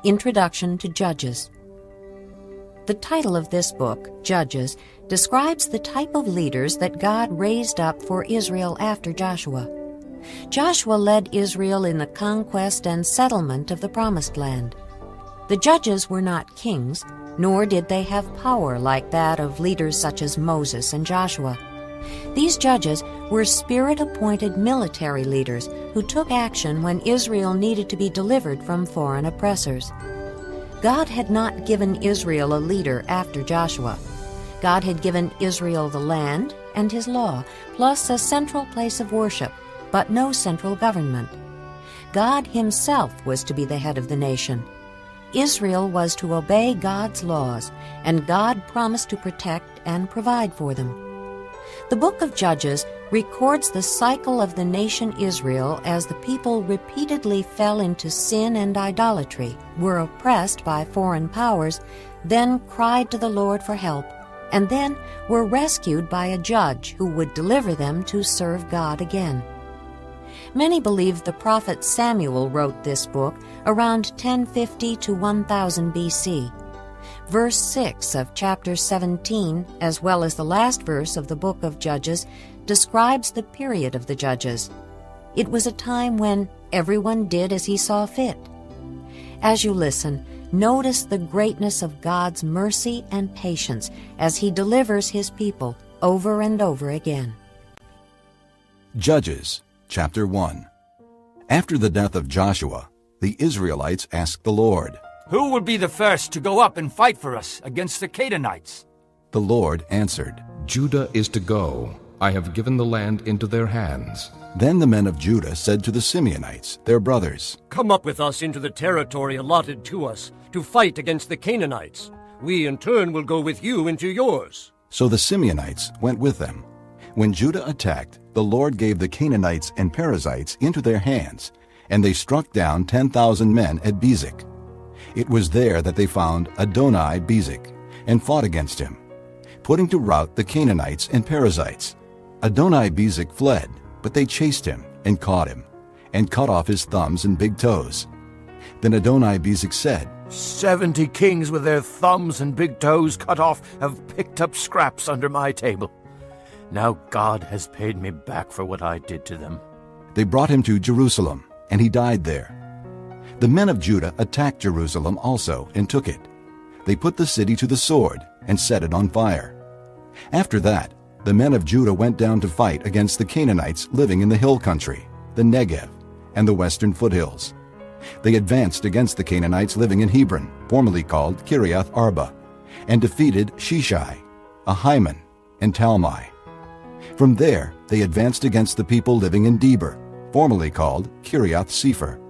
Introduction to Judges. The title of this book, Judges, describes the type of leaders that God raised up for Israel after Joshua. Joshua led Israel in the conquest and settlement of the Promised Land. The judges were not kings, nor did they have power like that of leaders such as Moses and Joshua. These judges were Spirit-appointed military leaders who took action when Israel needed to be delivered from foreign oppressors. God had not given Israel a leader after Joshua. God had given Israel the land and His law, plus a central place of worship, but no central government. God Himself was to be the head of the nation. Israel was to obey God's laws, and God promised to protect and provide for them. The book of Judges records the cycle of the nation Israel as the people repeatedly fell into sin and idolatry, were oppressed by foreign powers, then cried to the Lord for help, and then were rescued by a judge who would deliver them to serve God again. Many believe the prophet Samuel wrote this book around 1050 to 1000 BC. Verse 6 of chapter 17, as well as the last verse of the book of Judges, describes the period of the judges. It was a time when everyone did as he saw fit. As you listen, notice the greatness of God's mercy and patience as He delivers His people over and over again. Judges, chapter 1. After the death of Joshua, the Israelites asked the Lord, "Who will be the first to go up and fight for us against the Canaanites?" The Lord answered, Judah is to go. I have given the land into their hands. Then the men of Judah said to the Simeonites, their brothers, "Come up with us into the territory allotted to us to fight against the Canaanites. We in turn will go with you into yours." So the Simeonites went with them. When Judah attacked, the Lord gave the Canaanites and Perizzites into their hands, and they struck down 10,000 men at Bezek. It was there that they found Adoni-Bezek and fought against him, putting to rout the Canaanites and Perizzites. Adoni-Bezek fled, but they chased him and caught him, and cut off his thumbs and big toes. Then Adoni-Bezek said, 70 kings with their thumbs and big toes cut off have picked up scraps under my table. Now God has paid me back for what I did to them. They brought him to Jerusalem, and he died there. The men of Judah attacked Jerusalem also and took it. They put the city to the sword and set it on fire. After that, the men of Judah went down to fight against the Canaanites living in the hill country, the Negev, and the western foothills. They advanced against the Canaanites living in Hebron, formerly called Kiriath Arba, and defeated Sheshai, Ahiman, and Talmai. From there, they advanced against the people living in Debir, formerly called Kiriath Sepher.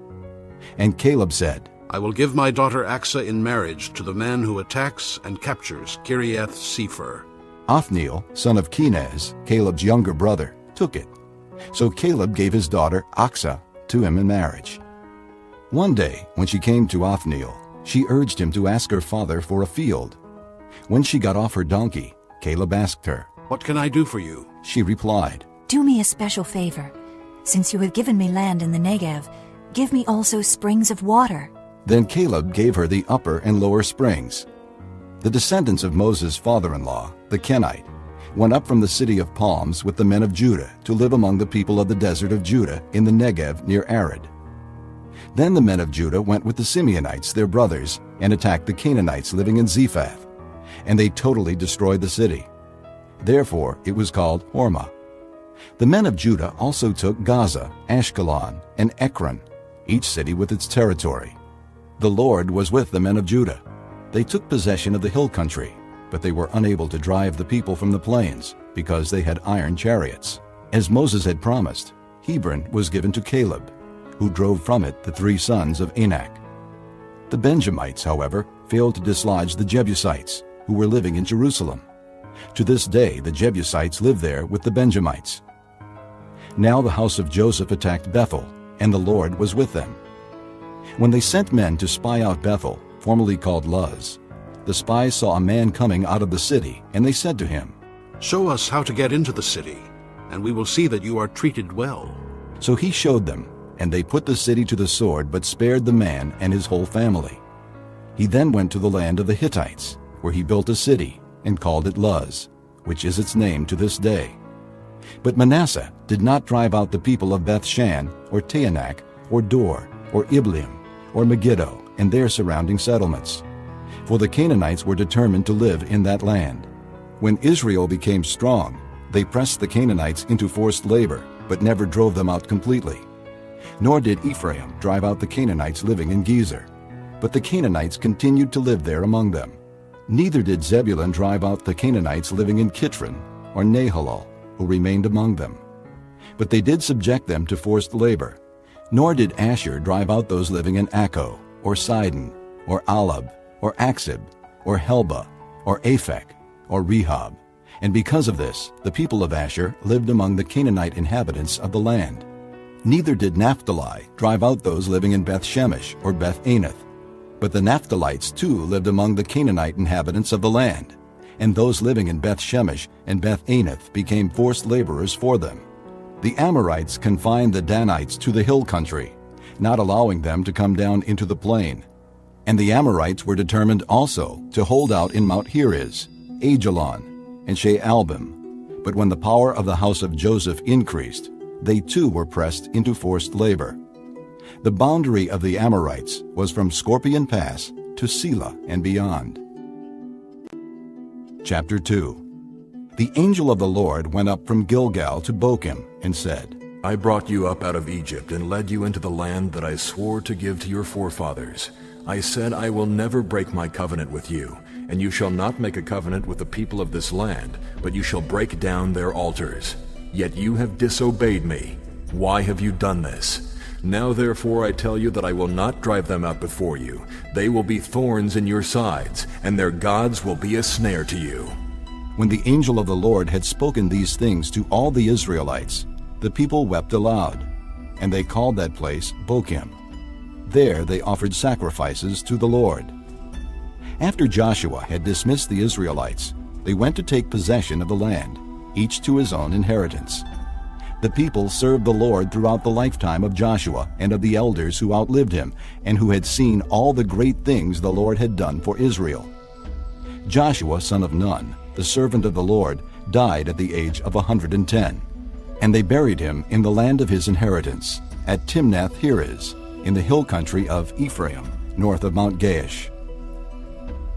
And Caleb said, I will give my daughter Achsah in marriage to the man who attacks and captures Kiriath Sepher. Othniel, son of Kenaz, Caleb's younger brother, took it. So Caleb gave his daughter Achsah to him in marriage. One day, when she came to Othniel, she urged him to ask her father for a field. When she got off her donkey, Caleb asked her, What can I do for you? She replied, Do me a special favor. Since you have given me land in the Negev, give me also springs of water. Then Caleb gave her the upper and lower springs. The descendants of Moses' father-in-law, the Kenite, went up from the city of palms with the men of Judah to live among the people of the desert of Judah in the Negev near Arad. Then the men of Judah went with the Simeonites, their brothers, and attacked the Canaanites living in Zephath, and they totally destroyed the city. Therefore it was called Hormah. The men of Judah also took Gaza, Ashkelon, and Ekron, each city with its territory. The Lord was with the men of Judah. They took possession of the hill country, but they were unable to drive the people from the plains, because they had iron chariots. As Moses had promised, Hebron was given to Caleb, who drove from it the 3 sons of Anak. The Benjamites, however, failed to dislodge the Jebusites, who were living in Jerusalem. To this day the Jebusites live there with the Benjamites. Now the house of Joseph attacked Bethel, and the Lord was with them. When they sent men to spy out Bethel, formerly called Luz, the spies saw a man coming out of the city, and they said to him, Show us how to get into the city, and we will see that you are treated well. So he showed them, and they put the city to the sword, but spared the man and his whole family. He then went to the land of the Hittites, where he built a city and called it Luz, which is its name to this day. But Manasseh did not drive out the people of Beth-shan, or Taanach, or Dor, or Ibleam, or Megiddo, and their surrounding settlements. For the Canaanites were determined to live in that land. When Israel became strong, they pressed the Canaanites into forced labor, but never drove them out completely. Nor did Ephraim drive out the Canaanites living in Gezer, but the Canaanites continued to live there among them. Neither did Zebulun drive out the Canaanites living in Kitron, or Nahalal, who remained among them. But they did subject them to forced labor. Nor did Asher drive out those living in Akko, or Sidon, or Alab, or Aksib, or Helba, or Aphek, or Rehob. And because of this, the people of Asher lived among the Canaanite inhabitants of the land. Neither did Naphtali drive out those living in Beth-shemesh, or Beth-anath. But the Naphtalites too lived among the Canaanite inhabitants of the land, and those living in Beth-shemesh and Beth-anath became forced laborers for them. The Amorites confined the Danites to the hill country, not allowing them to come down into the plain. And the Amorites were determined also to hold out in Mount Heriz, Ajalon, and Shaalbim. But when the power of the house of Joseph increased, they too were pressed into forced labor. The boundary of the Amorites was from Scorpion Pass to Selah and beyond. Chapter 2. The angel of the Lord went up from Gilgal to Bochim and said, I brought you up out of Egypt and led you into the land that I swore to give to your forefathers. I said, I will never break my covenant with you, and you shall not make a covenant with the people of this land, but you shall break down their altars. Yet you have disobeyed me. Why have you done this? Now therefore I tell you that I will not drive them out before you. They will be thorns in your sides, and their gods will be a snare to you. When the angel of the Lord had spoken these things to all the Israelites, the people wept aloud, and they called that place Bochim. There they offered sacrifices to the Lord. After Joshua had dismissed the Israelites, they went to take possession of the land, each to his own inheritance. The people served the Lord throughout the lifetime of Joshua and of the elders who outlived him and who had seen all the great things the Lord had done for Israel. Joshua, son of Nun, the servant of the Lord, died at the age of 110, and they buried him in the land of his inheritance, at Timnath-Heres, in the hill country of Ephraim, north of Mount Gaash.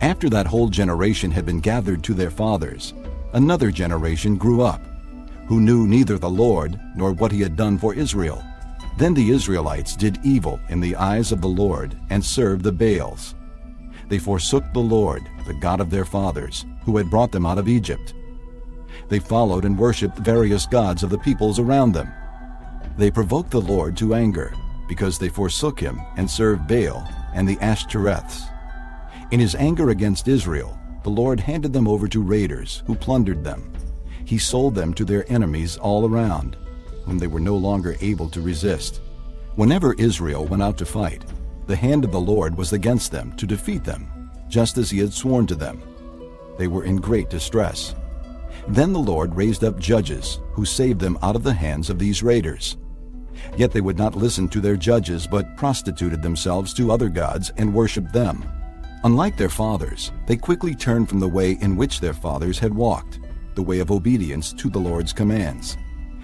After that whole generation had been gathered to their fathers, another generation grew up, who knew neither the Lord nor what he had done for Israel. Then the Israelites did evil in the eyes of the Lord and served the Baals. They forsook the Lord, the God of their fathers, who had brought them out of Egypt. They followed and worshipped various gods of the peoples around them. They provoked the Lord to anger, because they forsook him and served Baal and the Ashtoreths. In his anger against Israel, the Lord handed them over to raiders who plundered them. He sold them to their enemies all around, whom they were no longer able to resist. Whenever Israel went out to fight, the hand of the Lord was against them to defeat them, just as he had sworn to them. They were in great distress. Then the Lord raised up judges who saved them out of the hands of these raiders. Yet they would not listen to their judges, but prostituted themselves to other gods and worshipped them. Unlike their fathers, they quickly turned from the way in which their fathers had walked, the way of obedience to the Lord's commands.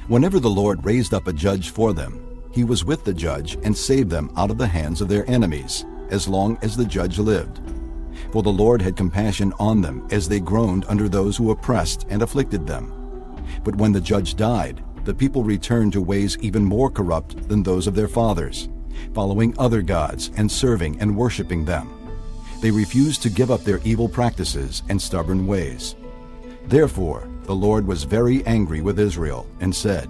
Whenever the Lord raised up a judge for them, he was with the judge and saved them out of the hands of their enemies, as long as the judge lived. For the Lord had compassion on them as they groaned under those who oppressed and afflicted them. But when the judge died, the people returned to ways even more corrupt than those of their fathers, following other gods and serving and worshiping them. They refused to give up their evil practices and stubborn ways. Therefore, the Lord was very angry with Israel and said,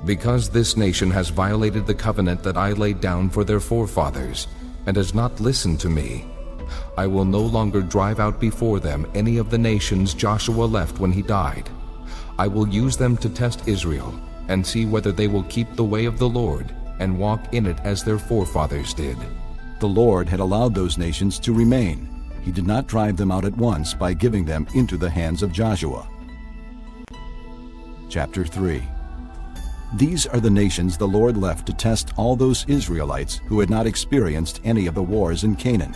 Because this nation has violated the covenant that I laid down for their forefathers, and has not listened to me, I will no longer drive out before them any of the nations Joshua left when he died. I will use them to test Israel, and see whether they will keep the way of the Lord, and walk in it as their forefathers did. The Lord had allowed those nations to remain. He did not drive them out at once by giving them into the hands of Joshua. Chapter 3. These are the nations the Lord left to test all those Israelites who had not experienced any of the wars in Canaan.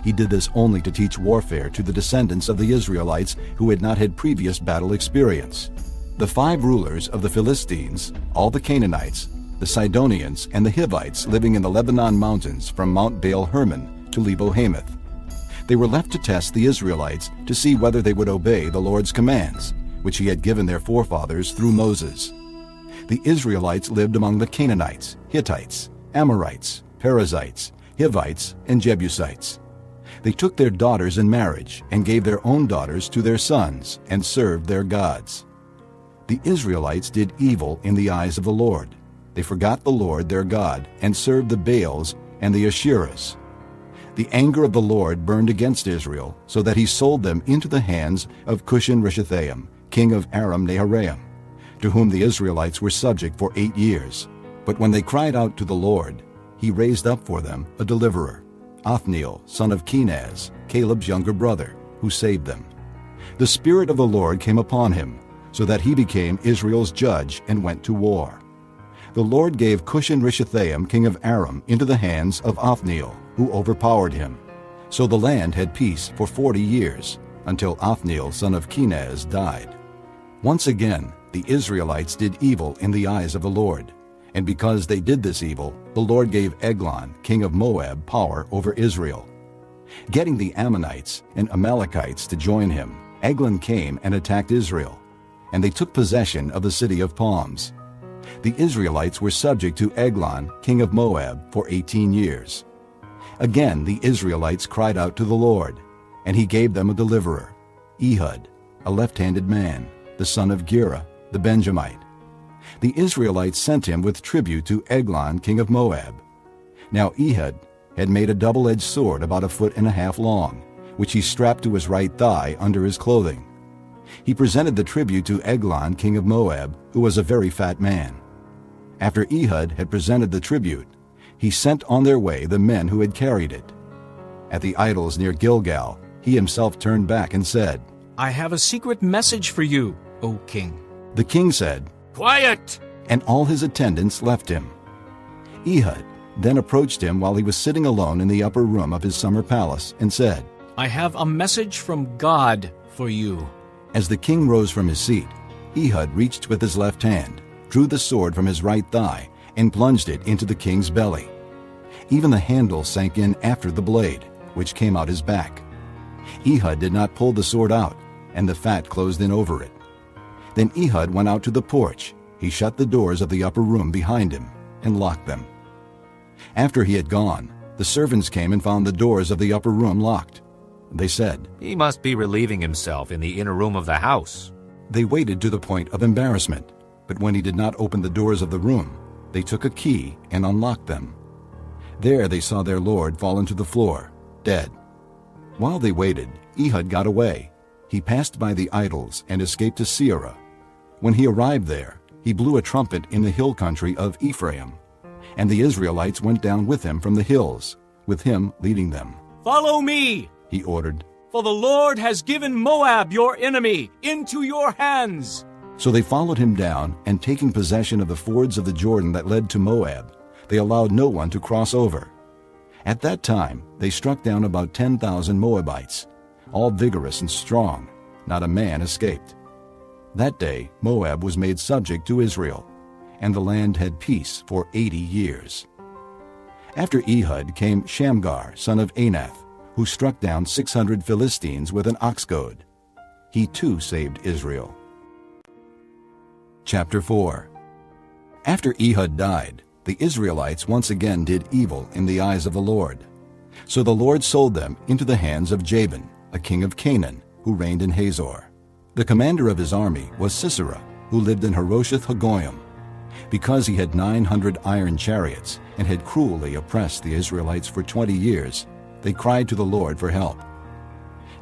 He did this only to teach warfare to the descendants of the Israelites who had not had previous battle experience. The 5 rulers of the Philistines, all the Canaanites, the Sidonians, and the Hivites living in the Lebanon mountains from Mount Baal Hermon to Lebo Hamath. They were left to test the Israelites to see whether they would obey the Lord's commands, which he had given their forefathers through Moses. The Israelites lived among the Canaanites, Hittites, Amorites, Perizzites, Hivites, and Jebusites. They took their daughters in marriage and gave their own daughters to their sons and served their gods. The Israelites did evil in the eyes of the Lord. They forgot the Lord their God and served the Baals and the Asherahs. The anger of the Lord burned against Israel, so that he sold them into the hands of Cushan-Rishathaim, king of Aram-Naharaim, to whom the Israelites were subject for 8 years. But when they cried out to the Lord, he raised up for them a deliverer, Othniel, son of Kenaz, Caleb's younger brother, who saved them. The Spirit of the Lord came upon him, so that he became Israel's judge and went to war. The Lord gave Cushan-Rishathaim, king of Aram, into the hands of Othniel, who overpowered him. So the land had peace for 40 years, until Othniel, son of Kenaz, died. Once again, the Israelites did evil in the eyes of the Lord. And because they did this evil, the Lord gave Eglon, king of Moab, power over Israel. Getting the Ammonites and Amalekites to join him, Eglon came and attacked Israel, and they took possession of the city of palms. The Israelites were subject to Eglon, king of Moab, for 18 years. Again the Israelites cried out to the Lord, and he gave them a deliverer, Ehud, a left-handed man, the son of Gera, the Benjamite. The Israelites sent him with tribute to Eglon, king of Moab. Now Ehud had made a double-edged sword about 1.5 feet long, which he strapped to his right thigh under his clothing. He presented the tribute to Eglon, king of Moab, who was a very fat man. After Ehud had presented the tribute, he sent on their way the men who had carried it. At the idols near Gilgal, he himself turned back and said, "I have a secret message for you, O king." The king said, Quiet! and all his attendants left him. Ehud then approached him while he was sitting alone in the upper room of his summer palace and said, "I have a message from God for you." As the king rose from his seat, Ehud reached with his left hand, drew the sword from his right thigh, and plunged it into the king's belly. Even the handle sank in after the blade, which came out his back. Ehud did not pull the sword out, and the fat closed in over it. Then Ehud went out to the porch. He shut the doors of the upper room behind him and locked them. After he had gone, the servants came and found the doors of the upper room locked. They said, "He must be relieving himself in the inner room of the house." They waited to the point of embarrassment, but when he did not open the doors of the room, they took a key and unlocked them. There they saw their lord fallen to the floor, dead. While they waited, Ehud got away. He passed by the idols and escaped to Seirah. When he arrived there, he blew a trumpet in the hill country of Ephraim, and the Israelites went down with him from the hills, with him leading them. "Follow me, He ordered. for the Lord has given Moab, your enemy, into your hands." So they followed him down, and taking possession of the fords of the Jordan that led to Moab, they allowed no one to cross over. At that time they struck down about 10,000 Moabites, all vigorous and strong. Not a man escaped. That day Moab was made subject to Israel, and the land had peace for 80 years. After Ehud came Shamgar, son of Anath, who struck down 600 Philistines with an ox goad. He too saved Israel. Chapter 4. After Ehud died, the Israelites once again did evil in the eyes of the Lord. So the Lord sold them into the hands of Jabin, a king of Canaan, who reigned in Hazor. The commander of his army was Sisera, who lived in Haroshath Hagoyim. Because he had 900 iron chariots and had cruelly oppressed the Israelites for 20 years, they cried to the Lord for help.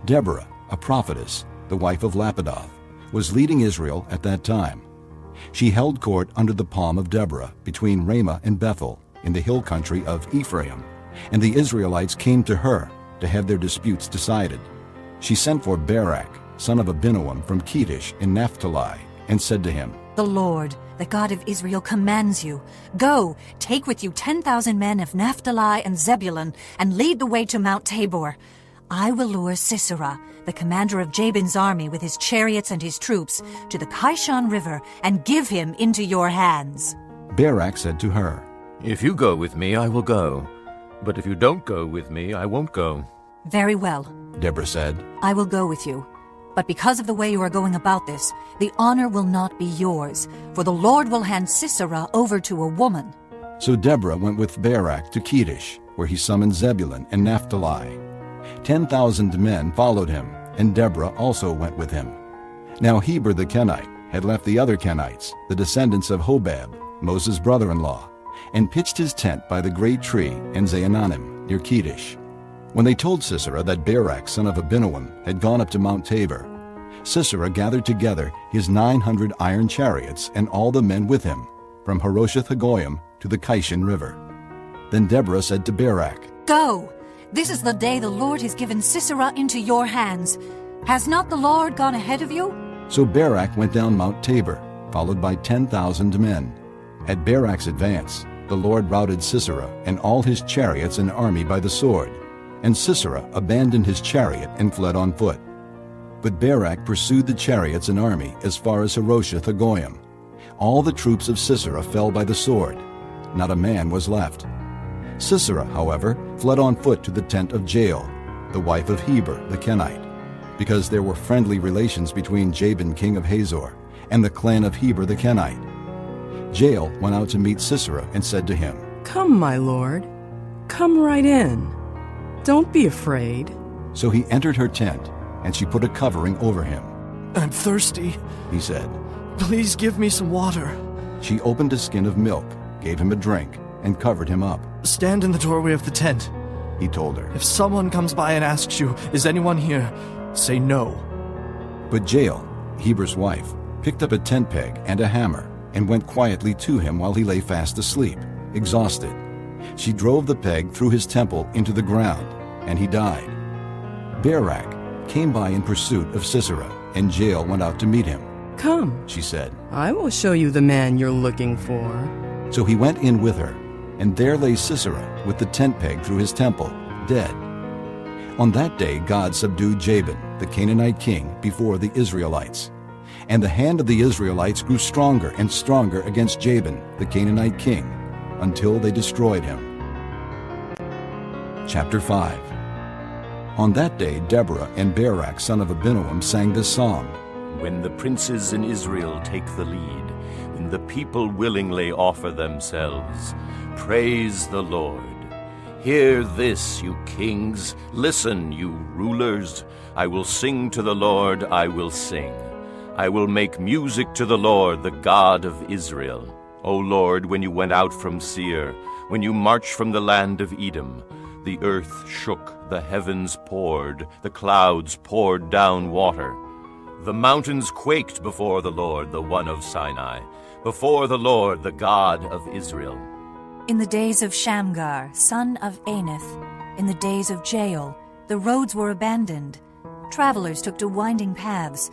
Deborah, a prophetess, the wife of Lapidoth, was leading Israel at that time. She held court under the palm of Deborah between Ramah and Bethel in the hill country of Ephraim, and the Israelites came to her to have their disputes decided. She sent for Barak, son of Abinoam from Kedesh in Naphtali, and said to him, The Lord, the God of Israel, commands you. Go, take with you 10,000 men of Naphtali and Zebulun, and lead the way to Mount Tabor. I will lure Sisera, the commander of Jabin's army with his chariots and his troops, to the Kishon River, and give him into your hands." Barak said to her, "If you go with me, I will go. But if you don't go with me, I won't go." "Very well," Deborah said. "I will go with you. But because of the way you are going about this, the honor will not be yours, for the Lord will hand Sisera over to a woman." So Deborah went with Barak to Kedesh, where he summoned Zebulun and Naphtali. 10,000 men followed him, and Deborah also went with him. Now Heber the Kenite had left the other Kenites, the descendants of Hobab, Moses' brother-in-law, and pitched his tent by the great tree in Zaananim near Kedesh. When they told Sisera that Barak son of Abinoam had gone up to Mount Tabor, Sisera gathered together his 900 iron chariots and all the men with him, from Haroshath-Hagoyim to the Kishon River. Then Deborah said to Barak, "Go! This is the day the Lord has given Sisera into your hands. Has not the Lord gone ahead of you?" So Barak went down Mount Tabor, followed by 10,000 men. At Barak's advance, the Lord routed Sisera and all his chariots and army by the sword, and Sisera abandoned his chariot and fled on foot. But Barak pursued the chariots and army as far as Haroshath-Hagoyim. All the troops of Sisera fell by the sword. Not a man was left. Sisera, however, fled on foot to the tent of Jael, the wife of Heber the Kenite, because there were friendly relations between Jabin king of Hazor and the clan of Heber the Kenite. Jael went out to meet Sisera and said to him, "Come, my lord, come right in. Don't be afraid." So he entered her tent, and she put a covering over him. "I'm thirsty," he said. "Please give me some water." She opened a skin of milk, gave him a drink, and covered him up. "Stand in the doorway of the tent," he told her. "If someone comes by and asks you, 'Is anyone here?' say no." But Jael, Heber's wife, picked up a tent peg and a hammer and went quietly to him while he lay fast asleep, exhausted. She drove the peg through his temple into the ground, and he died. Barak came by in pursuit of Sisera, and Jael went out to meet him. "Come," she said. "I will show you the man you're looking for." So he went in with her, and there lay Sisera with the tent peg through his temple, dead. On that day God subdued Jabin, the Canaanite king, before the Israelites. And the hand of the Israelites grew stronger and stronger against Jabin, the Canaanite king, until they destroyed him. Chapter 5. On that day Deborah and Barak son of Abinoam sang this song. When the princes in Israel take the lead, when the people willingly offer themselves, praise the Lord. Hear this, you kings. Listen, you rulers. I will sing to the Lord, I will sing. I will make music to the Lord, the God of Israel. O Lord, when you went out from Seir, when you marched from the land of Edom, the earth shook, the heavens poured, the clouds poured down water. The mountains quaked before the Lord, the one of Sinai, before the Lord, the God of Israel. In the days of Shamgar, son of Anath, in the days of Jael, the roads were abandoned. Travelers took to winding paths.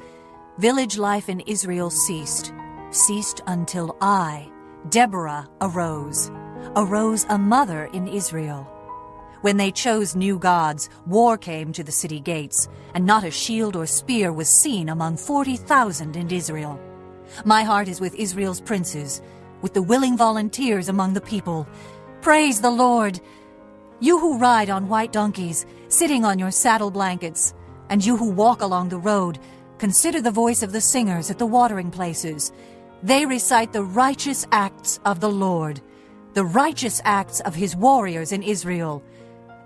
Village life in Israel ceased until I, Deborah, arose a mother in Israel. When they chose new gods, war came to the city gates, and not a shield or spear was seen among 40,000 in Israel. My heart is with Israel's princes, with the willing volunteers among the people. Praise the Lord! You who ride on white donkeys, sitting on your saddle blankets, and you who walk along the road, consider the voice of the singers at the watering places. They recite the righteous acts of the Lord, the righteous acts of his warriors in Israel.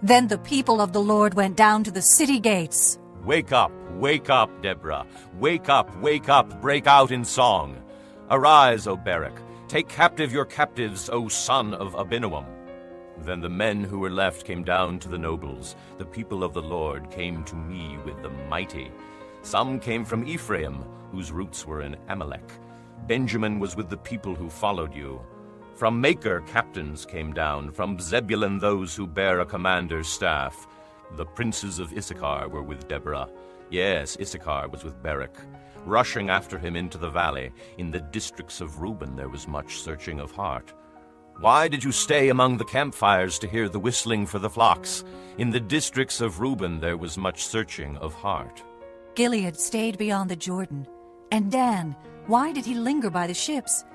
Then the people of the Lord went down to the city gates. Wake up, Deborah. Wake up, break out in song. Arise, O Barak. Take captive your captives, O son of Abinoam. Then the men who were left came down to the nobles. The people of the Lord came to me with the mighty. Some came from Ephraim, whose roots were in Amalek. Benjamin was with the people who followed you. From Maker captains came down, from Zebulun those who bear a commander's staff. The princes of Issachar were with Deborah. Yes, Issachar was with Barak. rushing after him into the valley. In the districts of Reuben there was much searching of heart. Why did you stay among the campfires to hear the whistling for the flocks? In the districts of Reuben there was much searching of heart. Gilead stayed beyond the Jordan. And Dan, why did he linger by the ships?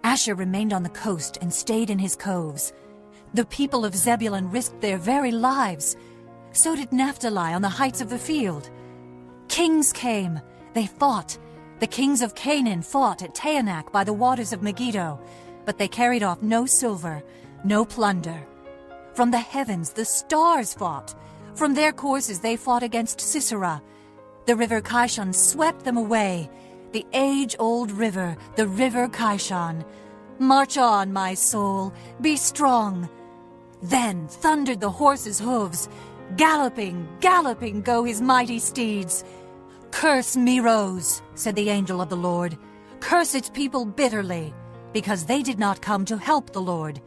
Asher remained on the coast and stayed in his coves. The people of Zebulun risked their very lives. So did Naphtali on the heights of the field. Kings came. They fought. The kings of Canaan fought at Taanach by the waters of Megiddo, but they carried off no silver, no plunder. From the heavens the stars fought. From their courses they fought against Sisera. The river Kishon swept them away. The age-old river, the river Kishon. March on, my soul, be strong. Then thundered the horses' hooves. Galloping, galloping go his mighty steeds. Curse Meroz, said the angel of the Lord. Curse its people bitterly, because they did not come to help the Lord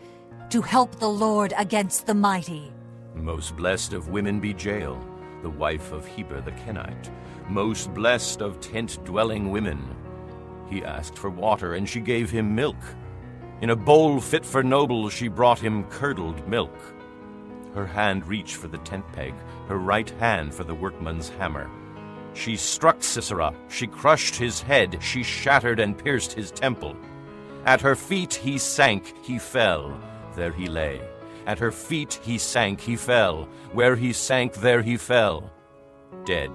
against the mighty. Most blessed of women be Jael, the wife of Heber the Kenite. Most blessed of tent-dwelling women. He asked for water, and she gave him milk. In a bowl fit for nobles she brought him curdled milk. Her hand reached for the tent peg, her right hand for the workman's hammer. She struck Sisera, she crushed his head, she shattered and pierced his temple. At her feet he sank, he fell, there he lay. At her feet he sank, he fell, where he sank there he fell, dead.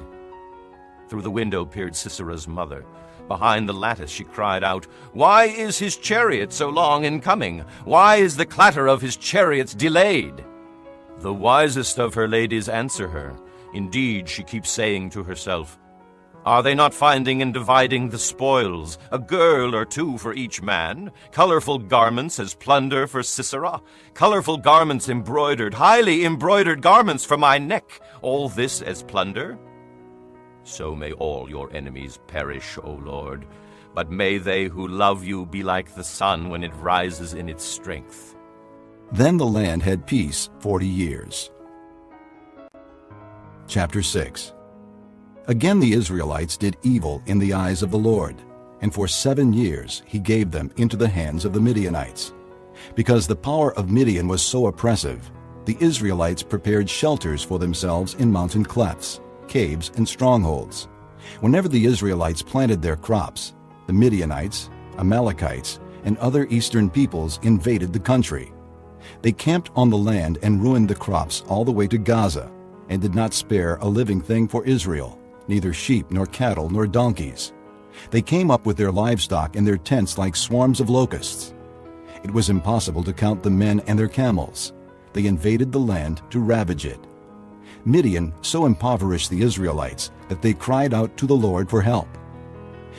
Through the window peered Sisera's mother. Behind the lattice she cried out, "Why is his chariot so long in coming? Why is the clatter of his chariots delayed?" The wisest of her ladies answer her. Indeed, she keeps saying to herself, "Are they not finding and dividing the spoils, a girl or two for each man? Colorful garments as plunder for Sisera, colorful garments embroidered, highly embroidered garments for my neck, all this as plunder?" So may all your enemies perish, O Lord, but may they who love you be like the sun when it rises in its strength. Then the land had peace 40 years. Chapter 6. Again the Israelites did evil in the eyes of the Lord, and for 7 years he gave them into the hands of the Midianites. Because the power of Midian was so oppressive, the Israelites prepared shelters for themselves in mountain clefts, caves, and strongholds. Whenever the Israelites planted their crops, the Midianites, Amalekites, and other eastern peoples invaded the country. They camped on the land and ruined the crops all the way to Gaza, and did not spare a living thing for Israel, neither sheep nor cattle nor donkeys. They came up with their livestock and their tents like swarms of locusts. It was impossible to count the men and their camels. They invaded the land to ravage it. Midian so impoverished the Israelites that they cried out to the Lord for help.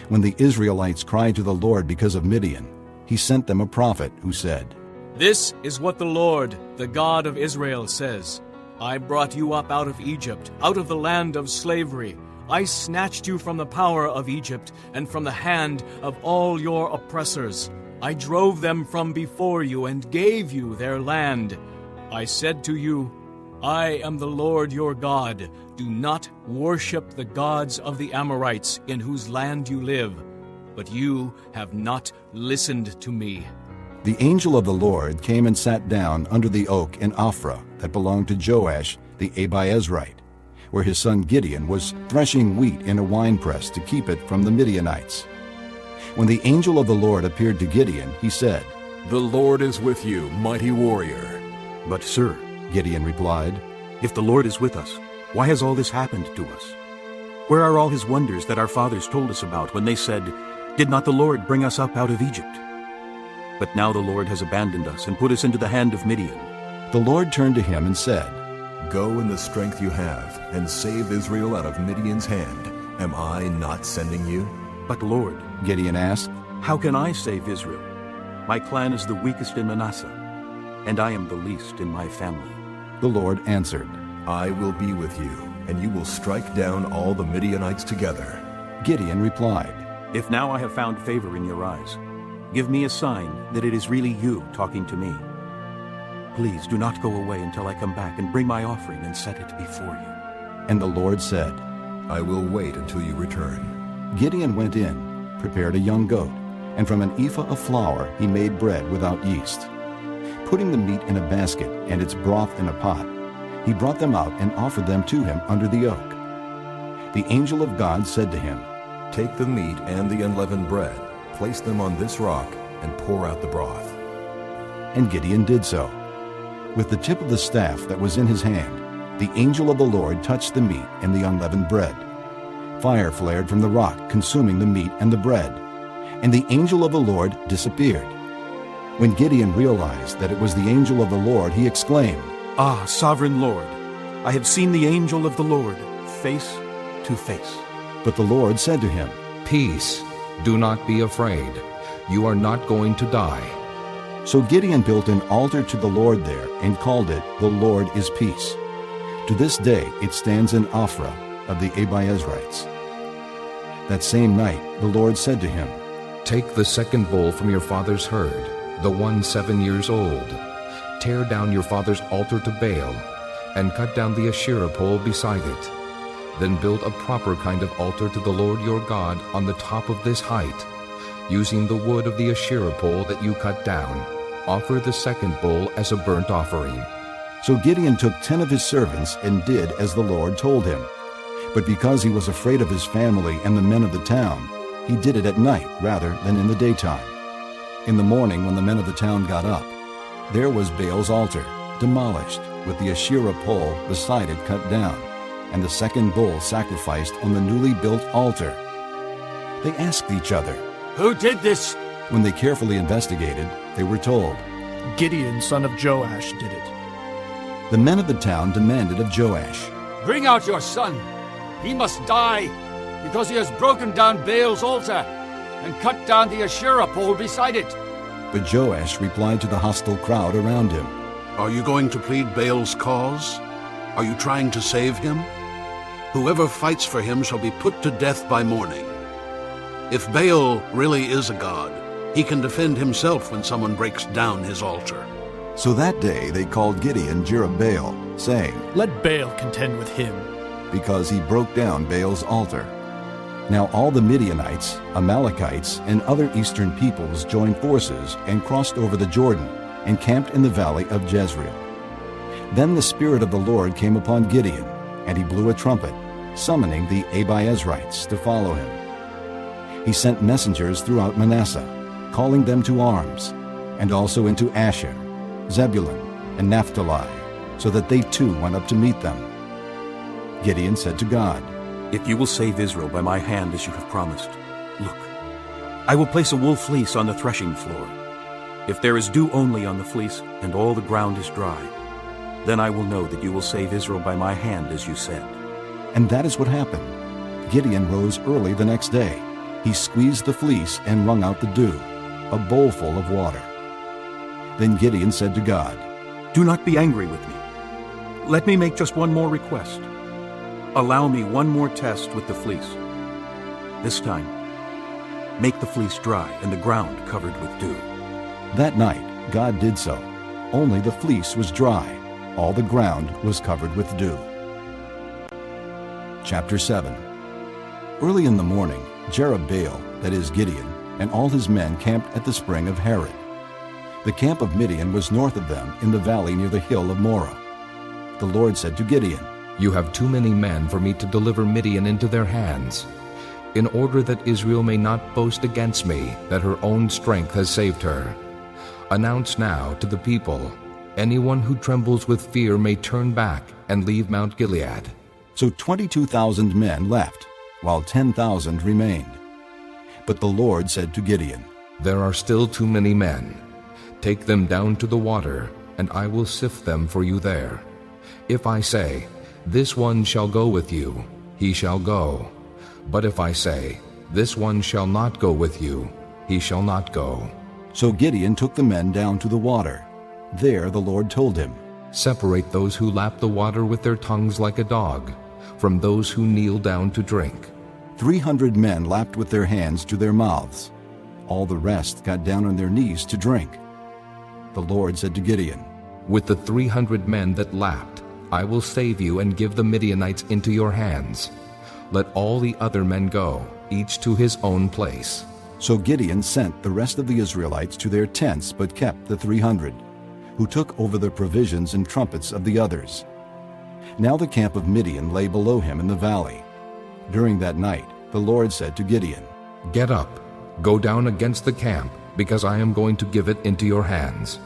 When the Israelites cried to the Lord because of Midian, he sent them a prophet who said, "This is what the Lord, the God of Israel, says. I brought you up out of Egypt, out of the land of slavery. I snatched you from the power of Egypt and from the hand of all your oppressors. I drove them from before you and gave you their land. I said to you, I am the Lord your God. Do not worship the gods of the Amorites in whose land you live. But you have not listened to me." The angel of the Lord came and sat down under the oak in Ophrah that belonged to Joash the Abiezrite, where his son Gideon was threshing wheat in a winepress to keep it from the Midianites. When the angel of the Lord appeared to Gideon, he said, "The Lord is with you, mighty warrior." "But sir," Gideon replied, "if the Lord is with us, why has all this happened to us? Where are all his wonders that our fathers told us about when they said, 'Did not the Lord bring us up out of Egypt?' But now the Lord has abandoned us and put us into the hand of Midian." The Lord turned to him and said, "Go in the strength you have, and save Israel out of Midian's hand. Am I not sending you?" "But Lord," Gideon asked, "how can I save Israel? My clan is the weakest in Manasseh, and I am the least in my family." The Lord answered, "I will be with you, and you will strike down all the Midianites together." Gideon replied, "If now I have found favor in your eyes, give me a sign that it is really you talking to me. Please do not go away until I come back and bring my offering and set it before you." And the Lord said, "I will wait until you return." Gideon went in, prepared a young goat, and from an ephah of flour he made bread without yeast. Putting the meat in a basket and its broth in a pot, he brought them out and offered them to him under the oak. The angel of God said to him, "Take the meat and the unleavened bread, place them on this rock, and pour out the broth." And Gideon did so. With the tip of the staff that was in his hand, the angel of the Lord touched the meat and the unleavened bread. Fire flared from the rock, consuming the meat and the bread, and the angel of the Lord disappeared. When Gideon realized that it was the angel of the Lord, he exclaimed, "Ah, sovereign Lord, I have seen the angel of the Lord face to face." But the Lord said to him, "Peace, do not be afraid. You are not going to die." So Gideon built an altar to the Lord there and called it, "The Lord is Peace." To this day it stands in Ophrah of the Abiezrites. That same night the Lord said to him, "Take the second bull from your father's herd, the one 7 years old. Tear down your father's altar to Baal, and cut down the Asherah pole beside it. Then build a proper kind of altar to the Lord your God on the top of this height. Using the wood of the Asherah pole that you cut down, offer the second bull as a burnt offering." So Gideon took 10 of his servants and did as the Lord told him. But because he was afraid of his family and the men of the town, he did it at night rather than in the daytime. In the morning when the men of the town got up, there was Baal's altar, demolished, with the Asherah pole beside it cut down, and the second bull sacrificed on the newly built altar. They asked each other, "Who did this?" When they carefully investigated, they were told, "Gideon, son of Joash, did it." The men of the town demanded of Joash, "Bring out your son. He must die, because he has broken down Baal's altar and cut down the Asherah pole beside it." But Joash replied to the hostile crowd around him, "Are you going to plead Baal's cause? Are you trying to save him? Whoever fights for him shall be put to death by morning. If Baal really is a god, he can defend himself when someone breaks down his altar." So that day they called Gideon Jerubbaal, saying, "Let Baal contend with him," because he broke down Baal's altar. Now all the Midianites, Amalekites, and other eastern peoples joined forces and crossed over the Jordan and camped in the valley of Jezreel. Then the Spirit of the Lord came upon Gideon, and he blew a trumpet, summoning the Abiezrites to follow him. He sent messengers throughout Manasseh, calling them to arms, and also into Asher, Zebulun, and Naphtali, so that they too went up to meet them. Gideon said to God, "If you will save Israel by my hand as you have promised, look, I will place a wool fleece on the threshing floor. If there is dew only on the fleece and all the ground is dry, then I will know that you will save Israel by my hand as you said." And that is what happened. Gideon rose early the next day. He squeezed the fleece and wrung out the dew, a bowlful of water. Then Gideon said to God, "Do not be angry with me. Let me make just one more request. Allow me one more test with the fleece. This time, make the fleece dry and the ground covered with dew." That night God did so. Only the fleece was dry. All the ground was covered with dew. Chapter 7. Early in the morning, Jerubbaal, that is Gideon, and all his men camped at the spring of Harod. The camp of Midian was north of them in the valley near the hill of Moreh. The Lord said to Gideon, "You have too many men for me to deliver Midian into their hands. In order that Israel may not boast against me that her own strength has saved her, announce now to the people, anyone who trembles with fear may turn back and leave Mount Gilead." So 22,000 men left, while 10,000 remained. But the Lord said to Gideon, "There are still too many men. Take them down to the water, and I will sift them for you there. If I say, 'This one shall go with you,' he shall go. But if I say, 'This one shall not go with you,' he shall not go." So Gideon took the men down to the water. There the Lord told him, "Separate those who lap the water with their tongues like a dog, from those who kneel down to drink." 300 men lapped with their hands to their mouths. All the rest got down on their knees to drink. The Lord said to Gideon, "With the 300 men that lapped, I will save you and give the Midianites into your hands. Let all the other men go, each to his own place." So Gideon sent the rest of the Israelites to their tents, but kept the 300, who took over the provisions and trumpets of the others. Now the camp of Midian lay below him in the valley. During that night the Lord said to Gideon, "Get up, go down against the camp, because I am going to give it into your hands.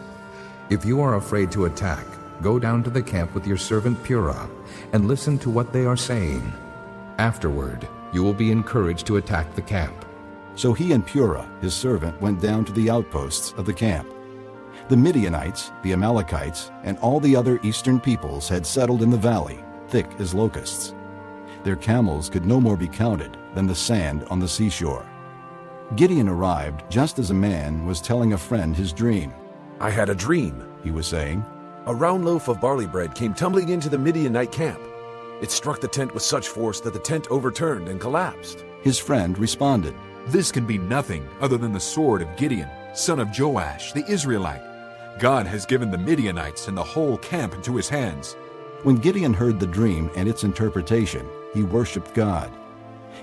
If you are afraid to attack, go down to the camp with your servant Purah, and listen to what they are saying. Afterward, you will be encouraged to attack the camp." So he and Purah, his servant, went down to the outposts of the camp. The Midianites, the Amalekites, and all the other eastern peoples had settled in the valley, thick as locusts. Their camels could no more be counted than the sand on the seashore. Gideon arrived just as a man was telling a friend his dream. "I had a dream," he was saying. "A round loaf of barley bread came tumbling into the Midianite camp. It struck the tent with such force that the tent overturned and collapsed." His friend responded, "This can be nothing other than the sword of Gideon, son of Joash, the Israelite. God has given the Midianites and the whole camp into his hands." When Gideon heard the dream and its interpretation, he worshipped God.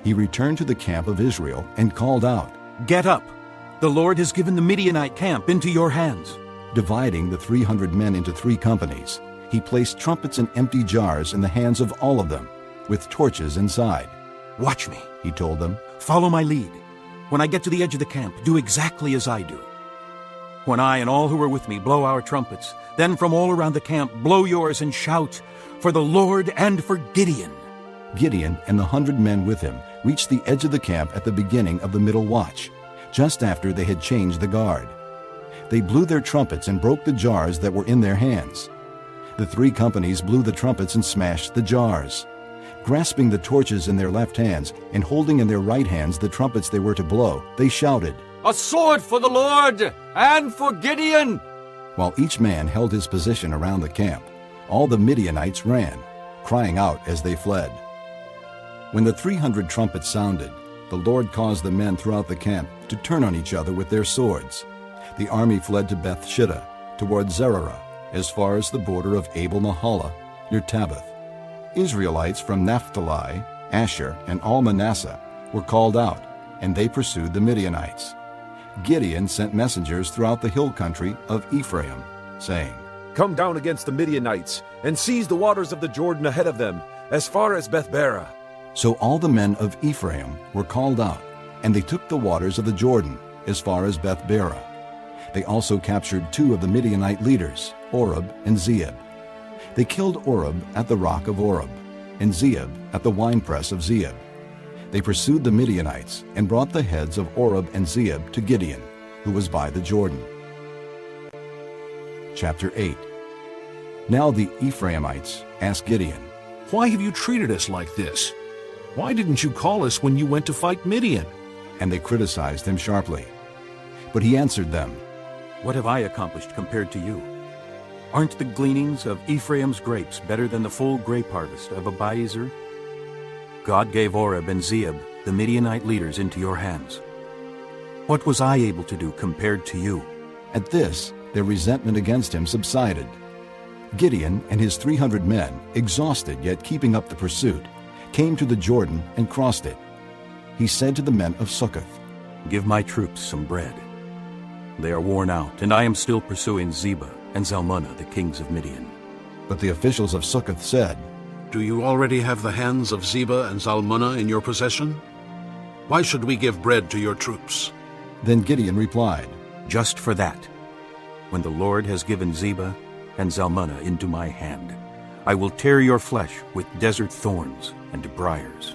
He returned to the camp of Israel and called out, "Get up! The Lord has given the Midianite camp into your hands." Dividing the 300 men into 3 companies, he placed trumpets and empty jars in the hands of all of them, with torches inside. "Watch me," he told them. "Follow my lead. When I get to the edge of the camp, do exactly as I do. When I and all who are with me blow our trumpets, then from all around the camp blow yours and shout, 'For the Lord and for Gideon.'" Gideon and the 100 men with him reached the edge of the camp at the beginning of the middle watch, just after they had changed the guard. They blew their trumpets and broke the jars that were in their hands. The 3 companies blew the trumpets and smashed the jars. Grasping the torches in their left hands and holding in their right hands the trumpets they were to blow, they shouted, "A sword for the Lord and for Gideon!" While each man held his position around the camp, all the Midianites ran, crying out as they fled. When the 300 trumpets sounded, the Lord caused the men throughout the camp to turn on each other with their swords. The army fled to Beth Shittah, toward Zererah, as far as the border of Abel-Mahalah, near Tabbath. Israelites from Naphtali, Asher, and all Manasseh were called out, and they pursued the Midianites. Gideon sent messengers throughout the hill country of Ephraim, saying, "Come down against the Midianites, and seize the waters of the Jordan ahead of them, as far as Beth-barah." So all the men of Ephraim were called out, and they took the waters of the Jordan as far as Beth-barah. They also captured 2 of the Midianite leaders, Oreb and Zeeb. They killed Oreb at the rock of Oreb, and Zeeb at the winepress of Zeeb. They pursued the Midianites and brought the heads of Oreb and Zeeb to Gideon, who was by the Jordan. Chapter 8. Now the Ephraimites asked Gideon, "Why have you treated us like this? Why didn't you call us when you went to fight Midian?" And they criticized him sharply. But he answered them, "What have I accomplished compared to you? Aren't the gleanings of Ephraim's grapes better than the full grape harvest of Abiezer? God gave Oreb and Zeeb, the Midianite leaders, into your hands. What was I able to do compared to you?" At this, their resentment against him subsided. Gideon and his 300 men, exhausted yet keeping up the pursuit, came to the Jordan and crossed it. He said to the men of Succoth, "Give my troops some bread. They are worn out, and I am still pursuing Zebah and Zalmunna, the kings of Midian." But the officials of Succoth said, "Do you already have the hands of Zebah and Zalmunna in your possession? Why should we give bread to your troops?" Then Gideon replied, "Just for that. When the Lord has given Zebah and Zalmunna into my hand, I will tear your flesh with desert thorns and briars."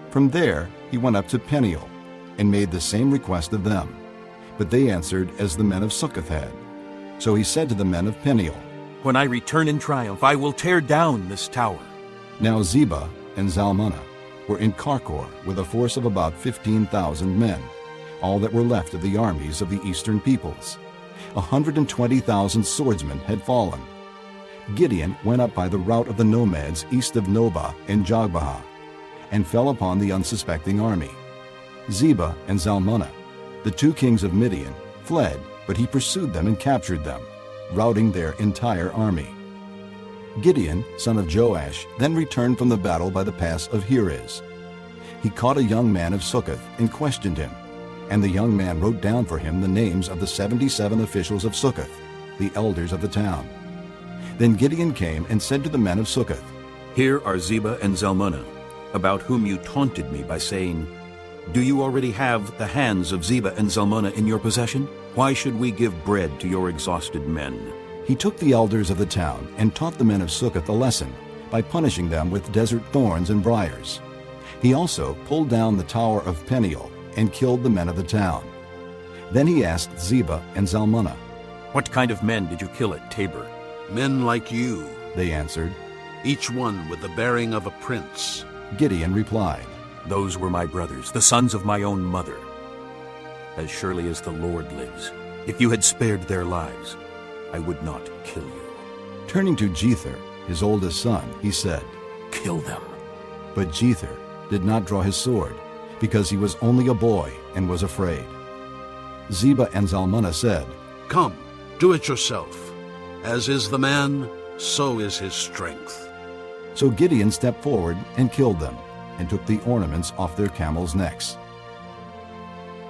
From there he went up to Peniel and made the same request of them. But they answered as the men of Succoth had. So he said to the men of Peniel, "When I return in triumph, I will tear down this tower." Now Zebah and Zalmunna were in Karkor with a force of about 15,000 men, all that were left of the armies of the eastern peoples. 120,000 swordsmen had fallen. Gideon went up by the route of the nomads east of Nobah and Jogbehah, and fell upon the unsuspecting army. Zebah and Zalmunna, the 2 kings of Midian, fled, but he pursued them and captured them, routing their entire army. Gideon, son of Joash, then returned from the battle by the pass of Heres. he caught a young man of Succoth and questioned him. And the young man wrote down for him the names of the 77 officials of Succoth, the elders of the town. Then Gideon came and said to the men of Succoth, "Here are Zebah and Zalmunna, about whom you taunted me by saying, 'Do you already have the hands of Zebah and Zalmunna in your possession? Why should we give bread to your exhausted men?'" He took the elders of the town and taught the men of Succoth a lesson by punishing them with desert thorns and briars. He also pulled down the tower of Peniel and killed the men of the town. Then he asked Zebah and Zalmunna, "What kind of men did you kill at Tabor?" "Men like you," they answered, "each one with the bearing of a prince." Gideon replied, "Those were my brothers, the sons of my own mother. As surely as the Lord lives, if you had spared their lives, I would not kill you." Turning to Jether, his oldest son, he said, "Kill them." But Jether did not draw his sword, because he was only a boy and was afraid. Zebah and Zalmunna said, "Come, do it yourself. As is the man, so is his strength." So Gideon stepped forward and killed them, and took the ornaments off their camels' necks.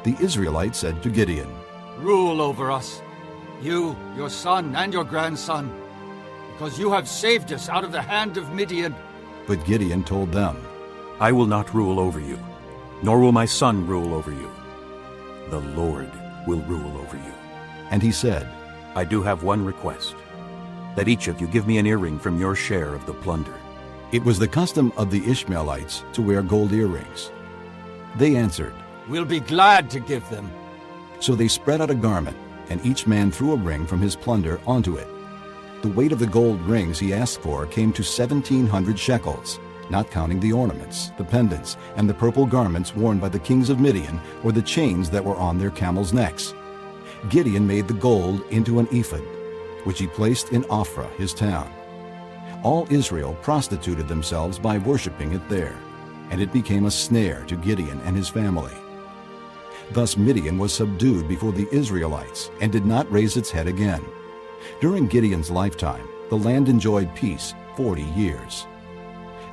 The Israelites said to Gideon, "Rule over us, you, your son, and your grandson, because you have saved us out of the hand of Midian." But Gideon told them, "I will not rule over you, nor will my son rule over you. The Lord will rule over you." And he said, "I do have one request, that each of you give me an earring from your share of the plunder." It was the custom of the Ishmaelites to wear gold earrings. They answered, "We'll be glad to give them." So they spread out a garment, and each man threw a ring from his plunder onto it. The weight of the gold rings he asked for came to 1,700 shekels, not counting the ornaments, the pendants, and the purple garments worn by the kings of Midian, or the chains that were on their camels' necks. Gideon made the gold into an ephod, which he placed in Ophrah, his town. All Israel prostituted themselves by worshiping it there, and it became a snare to Gideon and his family. Thus Midian was subdued before the Israelites and did not raise its head again. During Gideon's lifetime, the land enjoyed peace 40 years.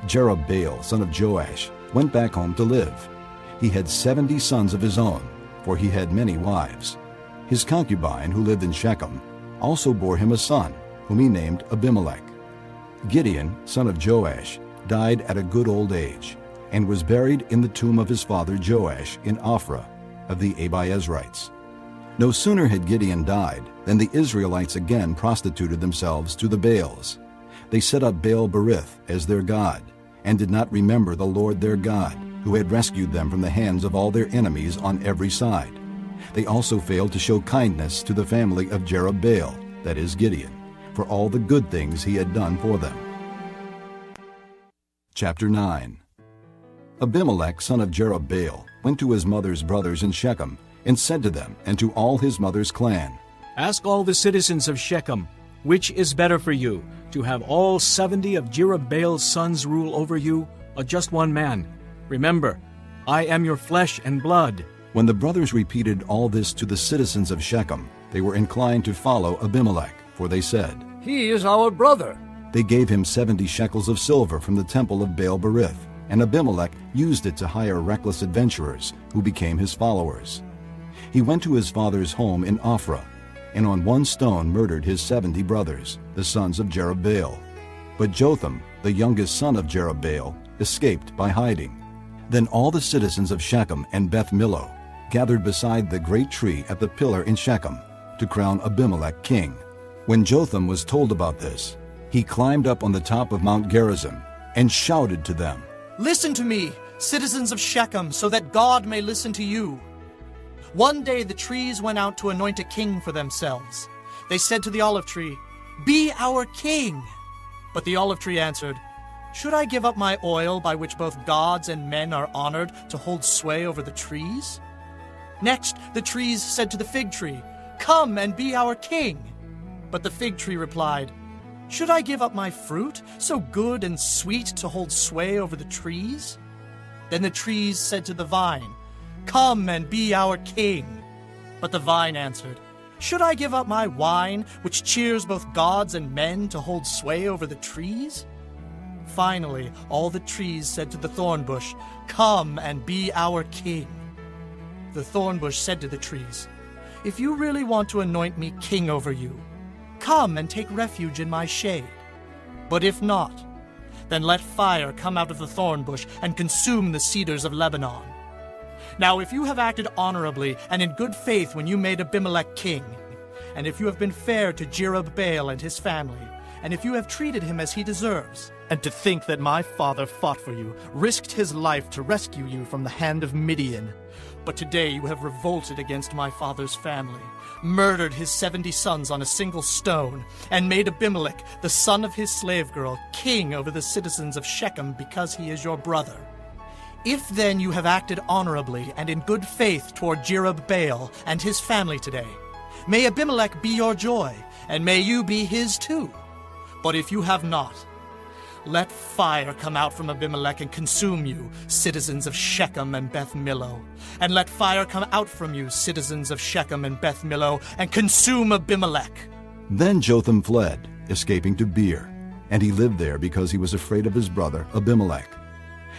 Jerubbaal, son of Joash, went back home to live. He had 70 sons of his own, for he had many wives. His concubine, who lived in Shechem, also bore him a son, whom he named Abimelech. Gideon, son of Joash, died at a good old age, and was buried in the tomb of his father Joash in Ophrah of the Abiezrites. No sooner had Gideon died than the Israelites again prostituted themselves to the Baals. They set up Baal-berith as their god, and did not remember the Lord their God, who had rescued them from the hands of all their enemies on every side. They also failed to show kindness to the family of Jerubbaal, that is Gideon, for all the good things he had done for them. Chapter 9. Abimelech, son of Jerubbaal, went to his mother's brothers in Shechem, and said to them and to all his mother's clan, "Ask all the citizens of Shechem, which is better for you, to have all 70 of Jerubbaal's sons rule over you, or just one man? Remember, I am your flesh and blood." When the brothers repeated all this to the citizens of Shechem, they were inclined to follow Abimelech, for they said, "He is our brother." They gave him 70 shekels of silver from the temple of Baal-berith, and Abimelech used it to hire reckless adventurers, who became his followers. He went to his father's home in Ophrah, and on one stone murdered his 70 brothers, the sons of Jerubbaal. But Jotham, the youngest son of Jerubbaal, escaped by hiding. Then all the citizens of Shechem and Beth Millo gathered beside the great tree at the pillar in Shechem to crown Abimelech king. When Jotham was told about this, he climbed up on the top of Mount Gerizim and shouted to them, "Listen to me, citizens of Shechem, so that God may listen to you. One day the trees went out to anoint a king for themselves. They said to the olive tree, 'Be our king.' But the olive tree answered, 'Should I give up my oil by which both gods and men are honored to hold sway over the trees?' Next the trees said to the fig tree, 'Come and be our king.' But the fig tree replied, 'Should I give up my fruit, so good and sweet, to hold sway over the trees?' Then the trees said to the vine, 'Come and be our king.' But the vine answered, 'Should I give up my wine, which cheers both gods and men, to hold sway over the trees?' Finally, all the trees said to the thorn bush, "Come and be our king." The thorn bush said to the trees, "If you really want to anoint me king over you, come and take refuge in my shade. But if not, then let fire come out of the thorn bush and consume the cedars of Lebanon. Now if you have acted honorably and in good faith when you made Abimelech king, and if you have been fair to Jerubbaal and his family, and if you have treated him as he deserves, and to think that my father fought for you, risked his life to rescue you from the hand of Midian, but today you have revolted against my father's family, murdered his 70 sons on a single stone, and made Abimelech, the son of his slave girl, king over the citizens of Shechem because he is your brother. If then you have acted honorably and in good faith toward Jerubbaal and his family today, may Abimelech be your joy, and may you be his too. But if you have not, let fire come out from Abimelech and consume you, citizens of Shechem and Beth Millo. And let fire come out from you, citizens of Shechem and Beth Millo, and consume Abimelech." Then Jotham fled, escaping to Beer, and he lived there because he was afraid of his brother Abimelech.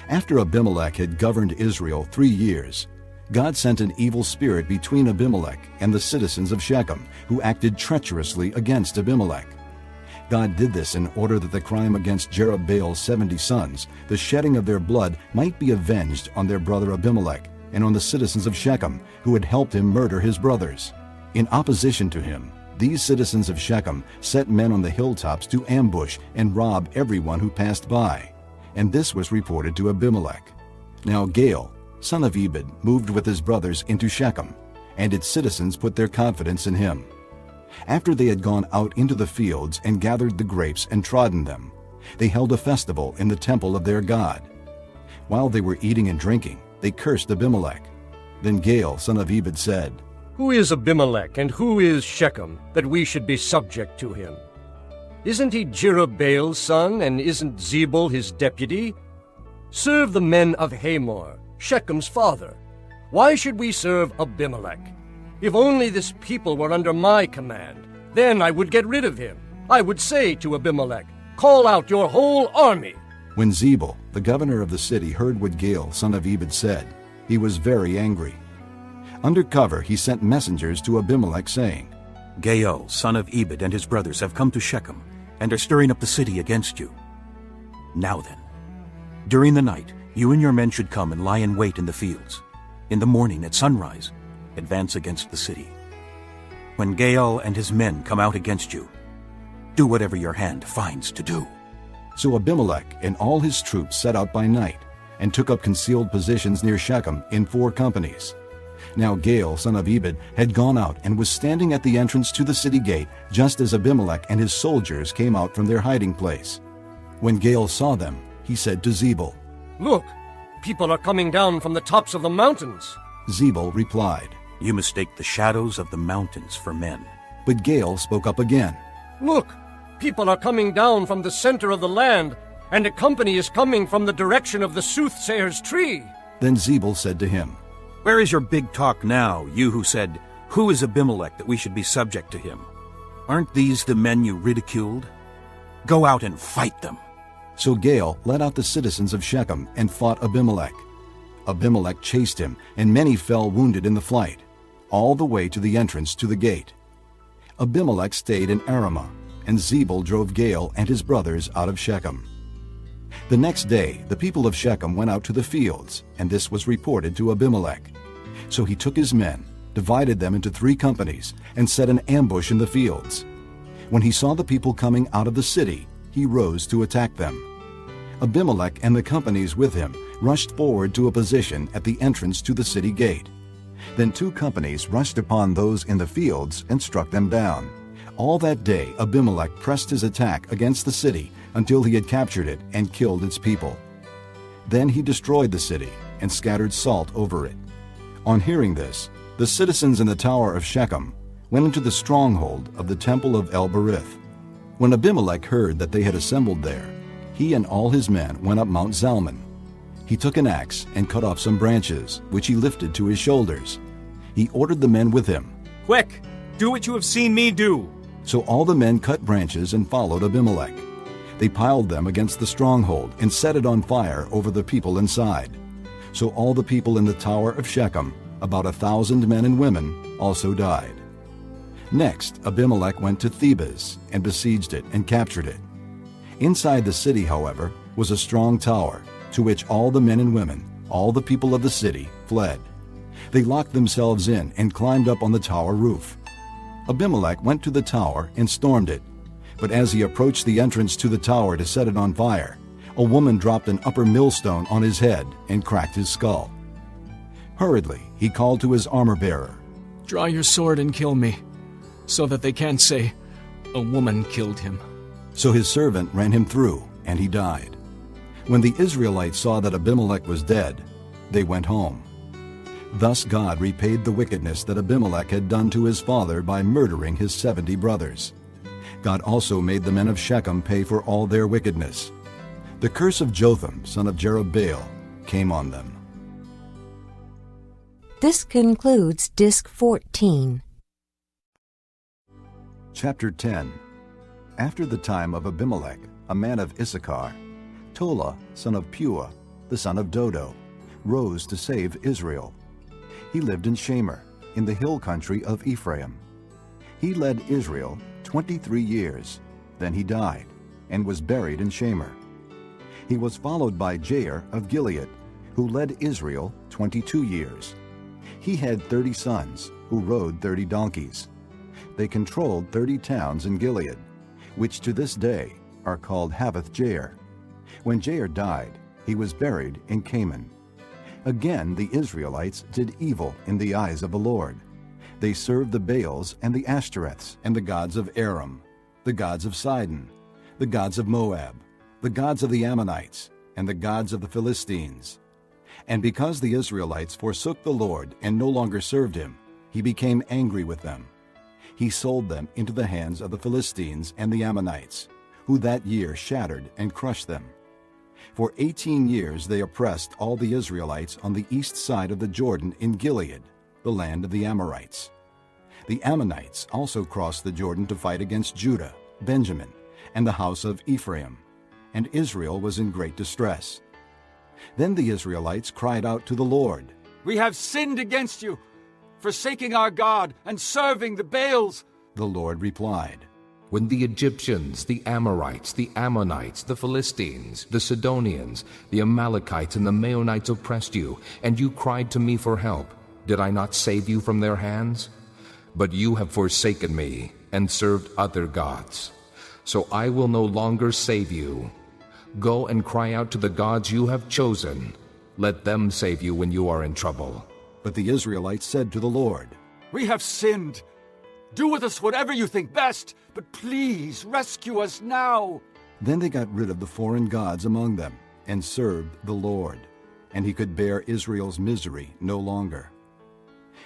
After Abimelech had governed Israel 3 years, God sent an evil spirit between Abimelech and the citizens of Shechem, who acted treacherously against Abimelech. God did this in order that the crime against Jerubbaal's 70 sons, the shedding of their blood, might be avenged on their brother Abimelech and on the citizens of Shechem, who had helped him murder his brothers. In opposition to him, these citizens of Shechem set men on the hilltops to ambush and rob everyone who passed by. And this was reported to Abimelech. Now Gaal, son of Ebed, moved with his brothers into Shechem, and its citizens put their confidence in him. After they had gone out into the fields and gathered the grapes and trodden them, they held a festival in the temple of their God. While they were eating and drinking, they cursed Abimelech. Then Gaal, son of Ebed, said, "Who is Abimelech and who is Shechem, that we should be subject to him? Isn't he Jerubbaal's son, and isn't Zebul his deputy? Serve the men of Hamor, Shechem's father. Why should we serve Abimelech? If only this people were under my command, then I would get rid of him. I would say to Abimelech, 'Call out your whole army.'" When Zebul, the governor of the city, heard what Gaal, son of Ebed, said, he was very angry. Under cover he sent messengers to Abimelech, saying, "Gaal, son of Ebed, and his brothers have come to Shechem, and are stirring up the city against you. Now then, during the night you and your men should come and lie in wait in the fields. In the morning at sunrise, advance against the city. When Gaal and his men come out against you, do whatever your hand finds to do." So Abimelech and all his troops set out by night, and took up concealed positions near Shechem in 4 companies. Now Gaal, son of Ebed, had gone out and was standing at the entrance to the city gate just as Abimelech and his soldiers came out from their hiding place. When Gaal saw them, he said to Zebul, "Look, people are coming down from the tops of the mountains." Zebul replied, "You mistake the shadows of the mountains for men." But Gaal spoke up again, "Look, people are coming down from the center of the land, and a company is coming from the direction of the soothsayer's tree." Then Zebul said to him, "Where is your big talk now, you who said, 'Who is Abimelech that we should be subject to him?' Aren't these the men you ridiculed? Go out and fight them." So Gaal led out the citizens of Shechem and fought Abimelech. Abimelech chased him, and many fell wounded in the flight, all the way to the entrance to the gate. Abimelech stayed in Aramah, and Zebul drove Gaal and his brothers out of Shechem. The next day the people of Shechem went out to the fields, and this was reported to Abimelech. So he took his men, divided them into 3 companies, and set an ambush in the fields. When he saw the people coming out of the city, he rose to attack them. Abimelech and the companies with him rushed forward to a position at the entrance to the city gate. Then 2 companies rushed upon those in the fields and struck them down. All that day Abimelech pressed his attack against the city until he had captured it and killed its people. Then he destroyed the city and scattered salt over it. On hearing this, the citizens in the tower of Shechem went into the stronghold of the temple of El-Berith. When Abimelech heard that they had assembled there, he and all his men went up Mount Zalmon. He took an axe and cut off some branches, which he lifted to his shoulders. He ordered the men with him, "Quick, do what you have seen me do." So all the men cut branches and followed Abimelech. They piled them against the stronghold and set it on fire over the people inside. So all the people in the tower of Shechem, about 1,000 men and women, also died. Next, Abimelech went to Thebez and besieged it and captured it. Inside the city, however, was a strong tower, to which all the men and women, all the people of the city, fled. They locked themselves in and climbed up on the tower roof. Abimelech went to the tower and stormed it. But as he approached the entrance to the tower to set it on fire, a woman dropped an upper millstone on his head and cracked his skull. Hurriedly, he called to his armor-bearer, "Draw your sword and kill me, so that they can't say, 'A woman killed him.'" So his servant ran him through, and he died. When the Israelites saw that Abimelech was dead, they went home. Thus God repaid the wickedness that Abimelech had done to his father by murdering his 70 brothers. God also made the men of Shechem pay for all their wickedness. The curse of Jotham, son of Jerubbaal, came on them. This concludes Disc 14. Chapter 10. After the time of Abimelech, a man of Issachar, Tola, son of Puah, the son of Dodo, rose to save Israel. He lived in Shamer, in the hill country of Ephraim. He led Israel 23 years. Then he died, and was buried in Shamer. He was followed by Jair of Gilead, who led Israel 22 years. He had 30 sons, who rode 30 donkeys. They controlled 30 towns in Gilead, which to this day are called Havoth-Jair. When Jair died, he was buried in Canaan. Again the Israelites did evil in the eyes of the Lord. They served the Baals and the Ashtoreths and the gods of Aram, the gods of Sidon, the gods of Moab, the gods of the Ammonites, and the gods of the Philistines. And because the Israelites forsook the Lord and no longer served him, he became angry with them. He sold them into the hands of the Philistines and the Ammonites, who that year shattered and crushed them. For 18 years they oppressed all the Israelites on the east side of the Jordan in Gilead, the land of the Amorites. The Ammonites also crossed the Jordan to fight against Judah, Benjamin, and the house of Ephraim, and Israel was in great distress. Then the Israelites cried out to the Lord, "We have sinned against you, forsaking our God and serving the Baals." The Lord replied, "When the Egyptians, the Amorites, the Ammonites, the Philistines, the Sidonians, the Amalekites, and the Maonites oppressed you, and you cried to me for help, did I not save you from their hands? But you have forsaken me and served other gods. So I will no longer save you. Go and cry out to the gods you have chosen. Let them save you when you are in trouble." But the Israelites said to the Lord, "We have sinned. Do with us whatever you think best, but please rescue us now." Then they got rid of the foreign gods among them and served the Lord, and he could bear Israel's misery no longer.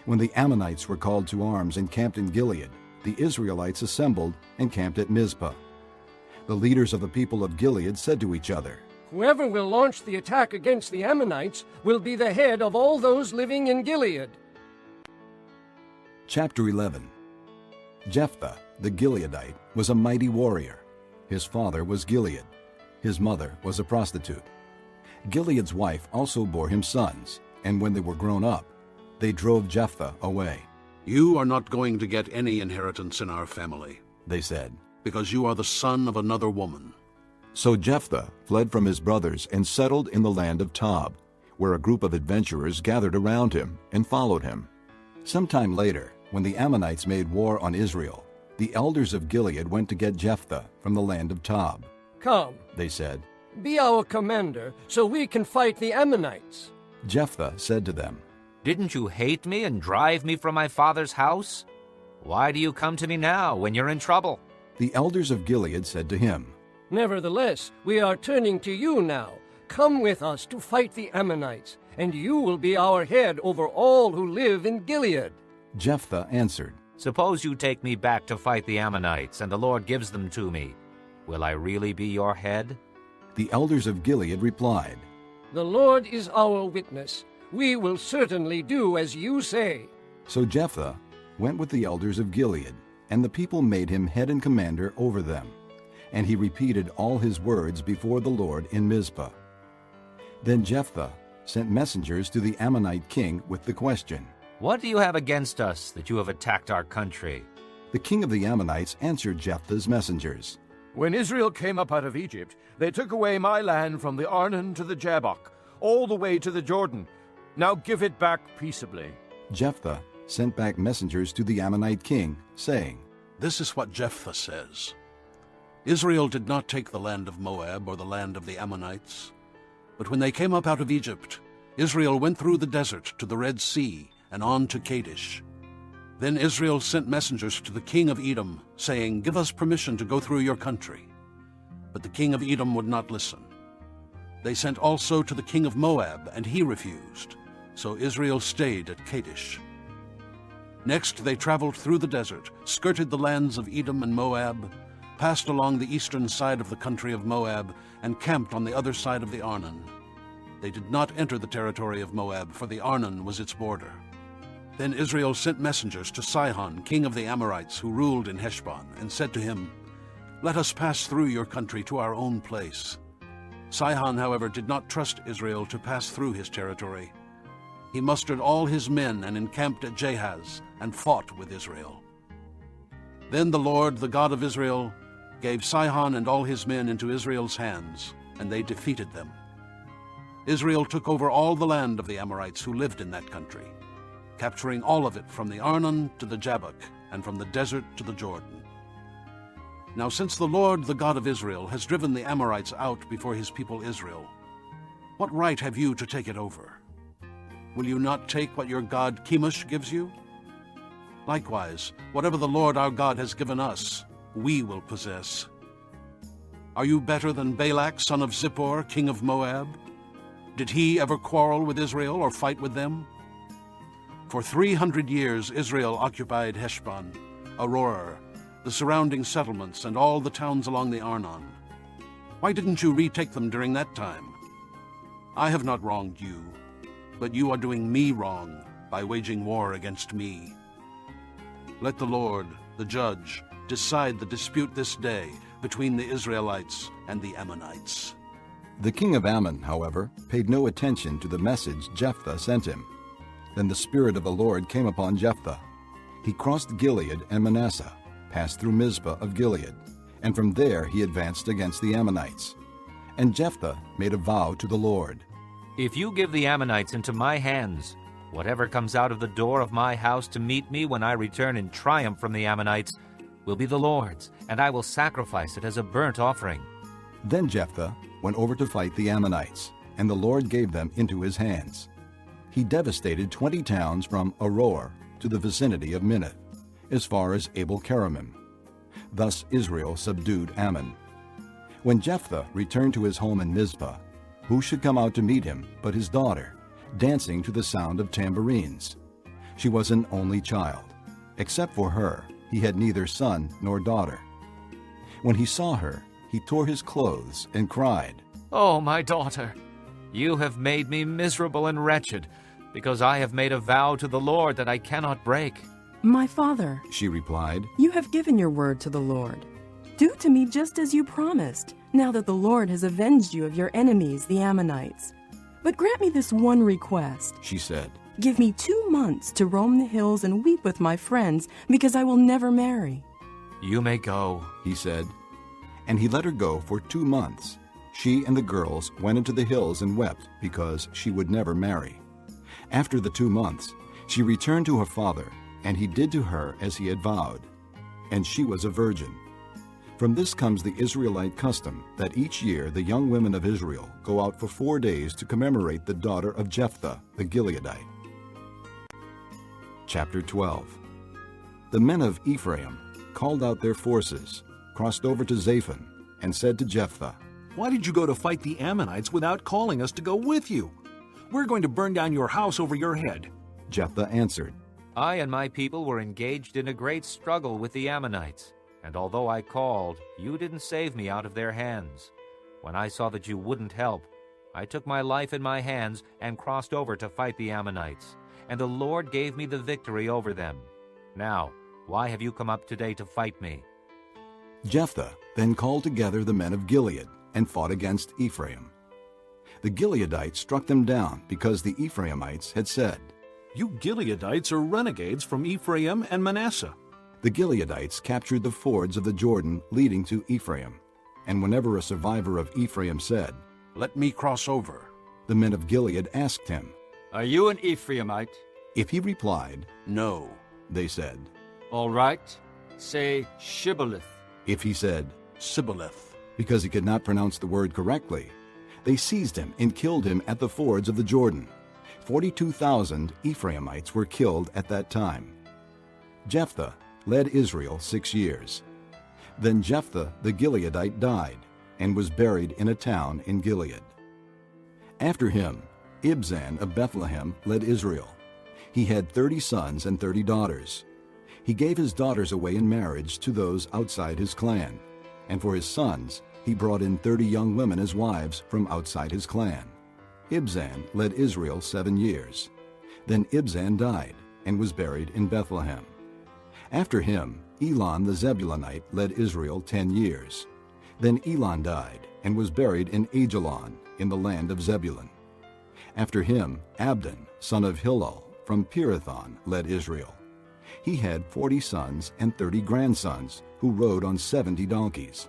When the Ammonites were called to arms and camped in Gilead, the Israelites assembled and camped at Mizpah. The leaders of the people of Gilead said to each other, "Whoever will launch the attack against the Ammonites will be the head of all those living in Gilead." Chapter 11. Jephthah, the Gileadite, was a mighty warrior. His father was Gilead. His mother was a prostitute. Gilead's wife also bore him sons, and when they were grown up, they drove Jephthah away. "You are not going to get any inheritance in our family," they said, "because you are the son of another woman." So Jephthah fled from his brothers and settled in the land of Tob, where a group of adventurers gathered around him and followed him. Sometime later, when the Ammonites made war on Israel, the elders of Gilead went to get Jephthah from the land of Tob. "Come," they said, "be our commander, so we can fight the Ammonites." Jephthah said to them, "Didn't you hate me and drive me from my father's house? Why do you come to me now when you're in trouble?" The elders of Gilead said to him, "Nevertheless, we are turning to you now. Come with us to fight the Ammonites, and you will be our head over all who live in Gilead." Jephthah answered, "Suppose you take me back to fight the Ammonites, and the Lord gives them to me. Will I really be your head?" The elders of Gilead replied, "The Lord is our witness. We will certainly do as you say." So Jephthah went with the elders of Gilead, and the people made him head and commander over them. and he repeated all his words before the Lord in Mizpah. Then Jephthah sent messengers to the Ammonite king with the question, "What do you have against us that you have attacked our country?" The king of the Ammonites answered Jephthah's messengers, "When Israel came up out of Egypt, they took away my land from the Arnon to the Jabbok, all the way to the Jordan. Now give it back peaceably." Jephthah sent back messengers to the Ammonite king, saying, This is what Jephthah says. Israel did not take the land of Moab or the land of the Ammonites. But when they came up out of Egypt, Israel went through the desert to the Red Sea and on to Kadesh. Then Israel sent messengers to the king of Edom, saying, Give us permission to go through your country. But the king of Edom would not listen. They sent also to the king of Moab, and he refused. So Israel stayed at Kadesh. Next they traveled through the desert, skirted the lands of Edom and Moab, passed along the eastern side of the country of Moab, and camped on the other side of the Arnon. They did not enter the territory of Moab, for the Arnon was its border. Then Israel sent messengers to Sihon, king of the Amorites, who ruled in Heshbon, and said to him, Let us pass through your country to our own place. Sihon, however, did not trust Israel to pass through his territory. He mustered all his men and encamped at Jahaz, and fought with Israel. Then the Lord, the God of Israel, gave Sihon and all his men into Israel's hands, and they defeated them. Israel took over all the land of the Amorites who lived in that country, capturing all of it from the Arnon to the Jabbok, and from the desert to the Jordan. Now since the Lord, the God of Israel, has driven the Amorites out before his people Israel, what right have you to take it over? Will you not take what your god Chemosh gives you? Likewise, whatever the Lord our God has given us, we will possess. Are you better than Balak, son of Zippor, king of Moab? Did he ever quarrel with Israel or fight with them? For 300 years Israel occupied Heshbon, Aroer, the surrounding settlements, and all the towns along the Arnon. Why didn't you retake them during that time? I have not wronged you, but you are doing me wrong by waging war against me. Let the Lord, the judge, decide the dispute this day between the Israelites and the Ammonites. The king of Ammon, however, paid no attention to the message Jephthah sent him. Then the Spirit of the Lord came upon Jephthah. He crossed Gilead and Manasseh, passed through Mizpah of Gilead, and from there he advanced against the Ammonites. And Jephthah made a vow to the Lord. If you give the Ammonites into my hands, whatever comes out of the door of my house to meet me when I return in triumph from the Ammonites will be the Lord's, and I will sacrifice it as a burnt offering. Then Jephthah went over to fight the Ammonites, and the Lord gave them into his hands. He devastated 20 towns from Aroer to the vicinity of Minnith, as far as Abel-keramim. Thus Israel subdued Ammon. When Jephthah returned to his home in Mizpah, who should come out to meet him but his daughter, dancing to the sound of tambourines? She was an only child. Except for her, he had neither son nor daughter. When he saw her, he tore his clothes and cried, Oh, my daughter, you have made me miserable and wretched, because I have made a vow to the Lord that I cannot break. My father, she replied, you have given your word to the Lord. Do to me just as you promised, now that the Lord has avenged you of your enemies, the Ammonites. But grant me this one request, she said. Give me 2 months to roam the hills and weep with my friends, because I will never marry. You may go, he said. And he let her go for 2 months. She and the girls went into the hills and wept because she would never marry. After the 2 months, she returned to her father, and he did to her as he had vowed. And she was a virgin. From this comes the Israelite custom that each year the young women of Israel go out for 4 days to commemorate the daughter of Jephthah the Gileadite. Chapter 12. The men of Ephraim called out their forces, crossed over to Zaphon, and said to Jephthah, Why did you go to fight the Ammonites without calling us to go with you? We're going to burn down your house over your head. Jephthah answered, I and my people were engaged in a great struggle with the Ammonites, and although I called, you didn't save me out of their hands. When I saw that you wouldn't help, I took my life in my hands and crossed over to fight the Ammonites, and the Lord gave me the victory over them. Now, why have you come up today to fight me? Jephthah then called together the men of Gilead and fought against Ephraim. The Gileadites struck them down because the Ephraimites had said, "You Gileadites are renegades from Ephraim and Manasseh." The Gileadites captured the fords of the Jordan leading to Ephraim, and whenever a survivor of Ephraim said, "Let me cross over," the men of Gilead asked him, "Are you an Ephraimite?" If he replied, "No," they said, "All right, say Shibboleth." If he said, "Sibboleth," because he could not pronounce the word correctly, they seized him and killed him at the fords of the Jordan. 42,000 Ephraimites were killed at that time. Jephthah led Israel 6 years. Then Jephthah the Gileadite died and was buried in a town in Gilead. After him, Ibzan of Bethlehem led Israel. He had 30 sons and 30 daughters. He gave his daughters away in marriage to those outside his clan, and for his sons he brought in 30 young women as wives from outside his clan. Ibzan led Israel 7 years. Then Ibzan died and was buried in Bethlehem. After him, Elon the Zebulunite led Israel 10 years. Then Elon died and was buried in Ajalon in the land of Zebulun. After him, Abdon, son of Hillel, from Pirathon, led Israel. He had 40 sons and 30 grandsons who rode on 70 donkeys.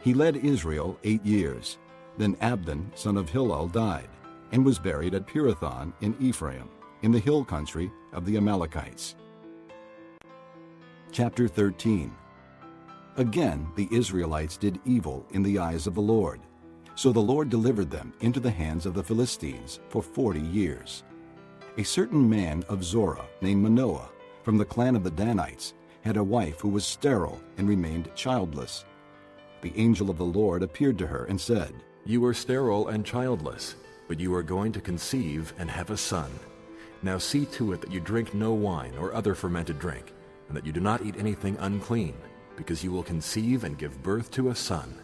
He led Israel 8 years. Then Abdon, son of Hillel, died and was buried at Pirathon in Ephraim, in the hill country of the Amalekites. Chapter 13. Again the Israelites did evil in the eyes of the Lord. So the Lord delivered them into the hands of the Philistines for 40 years. A certain man of Zorah named Manoah, from the clan of the Danites, had a wife who was sterile and remained childless. The angel of the Lord appeared to her and said, "You are sterile and childless, but you are going to conceive and have a son. Now see to it that you drink no wine or other fermented drink, and that you do not eat anything unclean, because you will conceive and give birth to a son.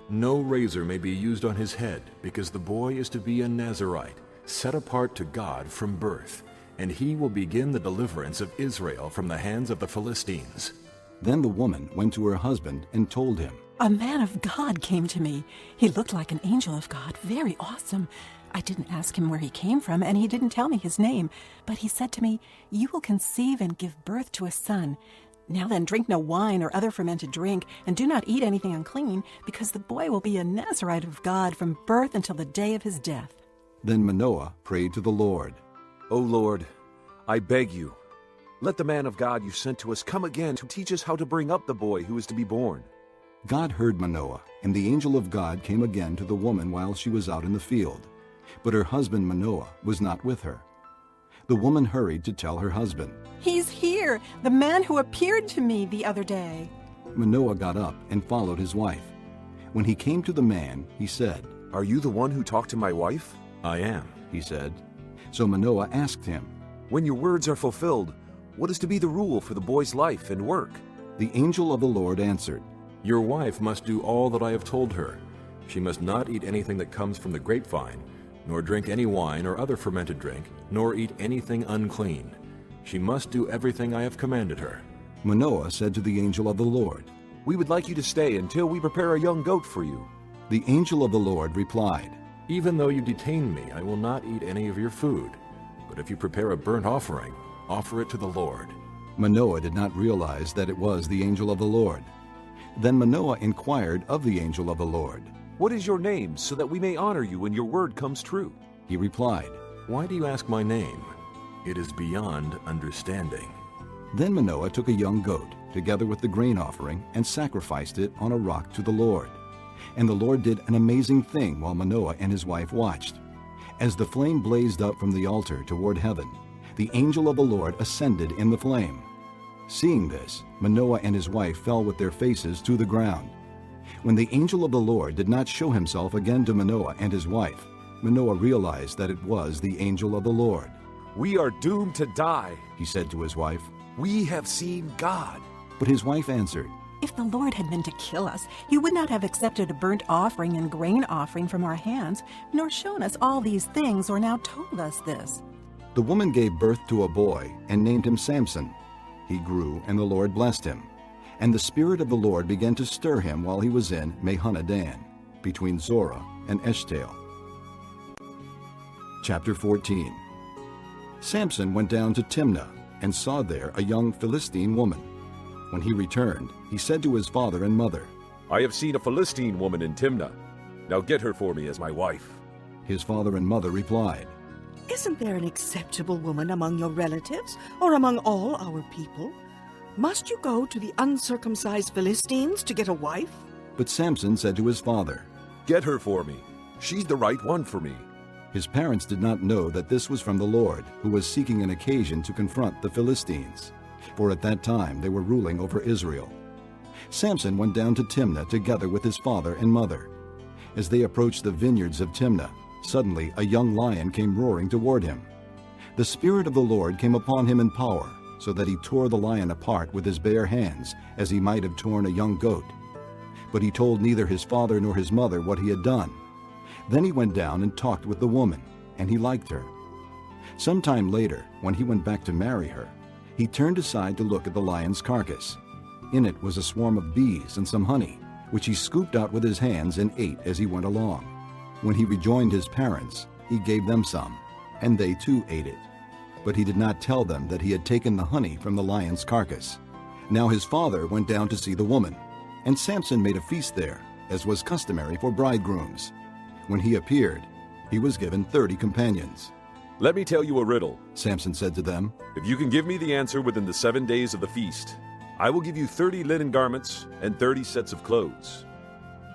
No razor may be used on his head, because the boy is to be a Nazirite, set apart to God from birth, and he will begin the deliverance of Israel from the hands of the Philistines." Then the woman went to her husband and told him, "A man of God came to me. He looked like an angel of God, very awesome. I didn't ask him where he came from, and he didn't tell me his name, but he said to me, 'You will conceive and give birth to a son. Now then, drink no wine or other fermented drink, and do not eat anything unclean, because the boy will be a Nazirite of God from birth until the day of his death.'" Then Manoah prayed to the Lord, "O Lord, I beg you, let the man of God you sent to us come again to teach us how to bring up the boy who is to be born." God heard Manoah, and the angel of God came again to the woman while she was out in the field. But her husband Manoah was not with her. The woman hurried to tell her husband, "He's here, the man who appeared to me the other day." Manoah got up and followed his wife. When he came to the man, he said, "Are you the one who talked to my wife?" "I am," he said. So Manoah asked him, "When your words are fulfilled, what is to be the rule for the boy's life and work?" The angel of the Lord answered, "Your wife must do all that I have told her. She must not eat anything that comes from the grapevine, nor drink any wine or other fermented drink, nor eat anything unclean. She must do everything I have commanded her." Manoah said to the angel of the Lord, "We would like you to stay until we prepare a young goat for you." The angel of the Lord replied, "Even though you detain me, I will not eat any of your food. But if you prepare a burnt offering, offer it to the Lord." Manoah did not realize that it was the angel of the Lord. Then Manoah inquired of the angel of the Lord, "What is your name, so that we may honor you when your word comes true?" He replied, "Why do you ask my name? It is beyond understanding." Then Manoah took a young goat, together with the grain offering, and sacrificed it on a rock to the Lord. And the Lord did an amazing thing while Manoah and his wife watched. As the flame blazed up from the altar toward heaven, the angel of the Lord ascended in the flame. Seeing this, Manoah and his wife fell with their faces to the ground. When the angel of the Lord did not show himself again to Manoah and his wife, Manoah realized that it was the angel of the Lord. "We are doomed to die," he said to his wife. "We have seen God." But his wife answered, "If the Lord had meant to kill us, he would not have accepted a burnt offering and grain offering from our hands, nor shown us all these things, or now told us this." The woman gave birth to a boy and named him Samson. He grew, and the Lord blessed him. And the Spirit of the Lord began to stir him while he was in Mahanadan, between Zorah and Eshtaol. Chapter 14. Samson went down to Timnah and saw there a young Philistine woman. When he returned, he said to his father and mother, I have seen a Philistine woman in Timnah. Now get her for me as my wife. His father and mother replied, Isn't there an acceptable woman among your relatives, or among all our people? Must you go to the uncircumcised Philistines to get a wife? But Samson said to his father, Get her for me. She's the right one for me. His parents did not know that this was from the Lord, who was seeking an occasion to confront the Philistines, for at that time they were ruling over Israel. Samson went down to Timnah together with his father and mother. As they approached the vineyards of Timnah, suddenly a young lion came roaring toward him. The Spirit of the Lord came upon him in power, so that he tore the lion apart with his bare hands, as he might have torn a young goat. But he told neither his father nor his mother what he had done. Then he went down and talked with the woman, and he liked her. Some time later, when he went back to marry her, he turned aside to look at the lion's carcass. In it was a swarm of bees and some honey, which he scooped out with his hands and ate as he went along. When he rejoined his parents, he gave them some, and they too ate it. But he did not tell them that he had taken the honey from the lion's carcass. Now his father went down to see the woman, and Samson made a feast there, as was customary for bridegrooms. When he appeared, he was given 30 companions. Let me tell you a riddle, Samson said to them. If you can give me the answer within the 7 days of the feast, I will give you 30 linen garments and 30 sets of clothes.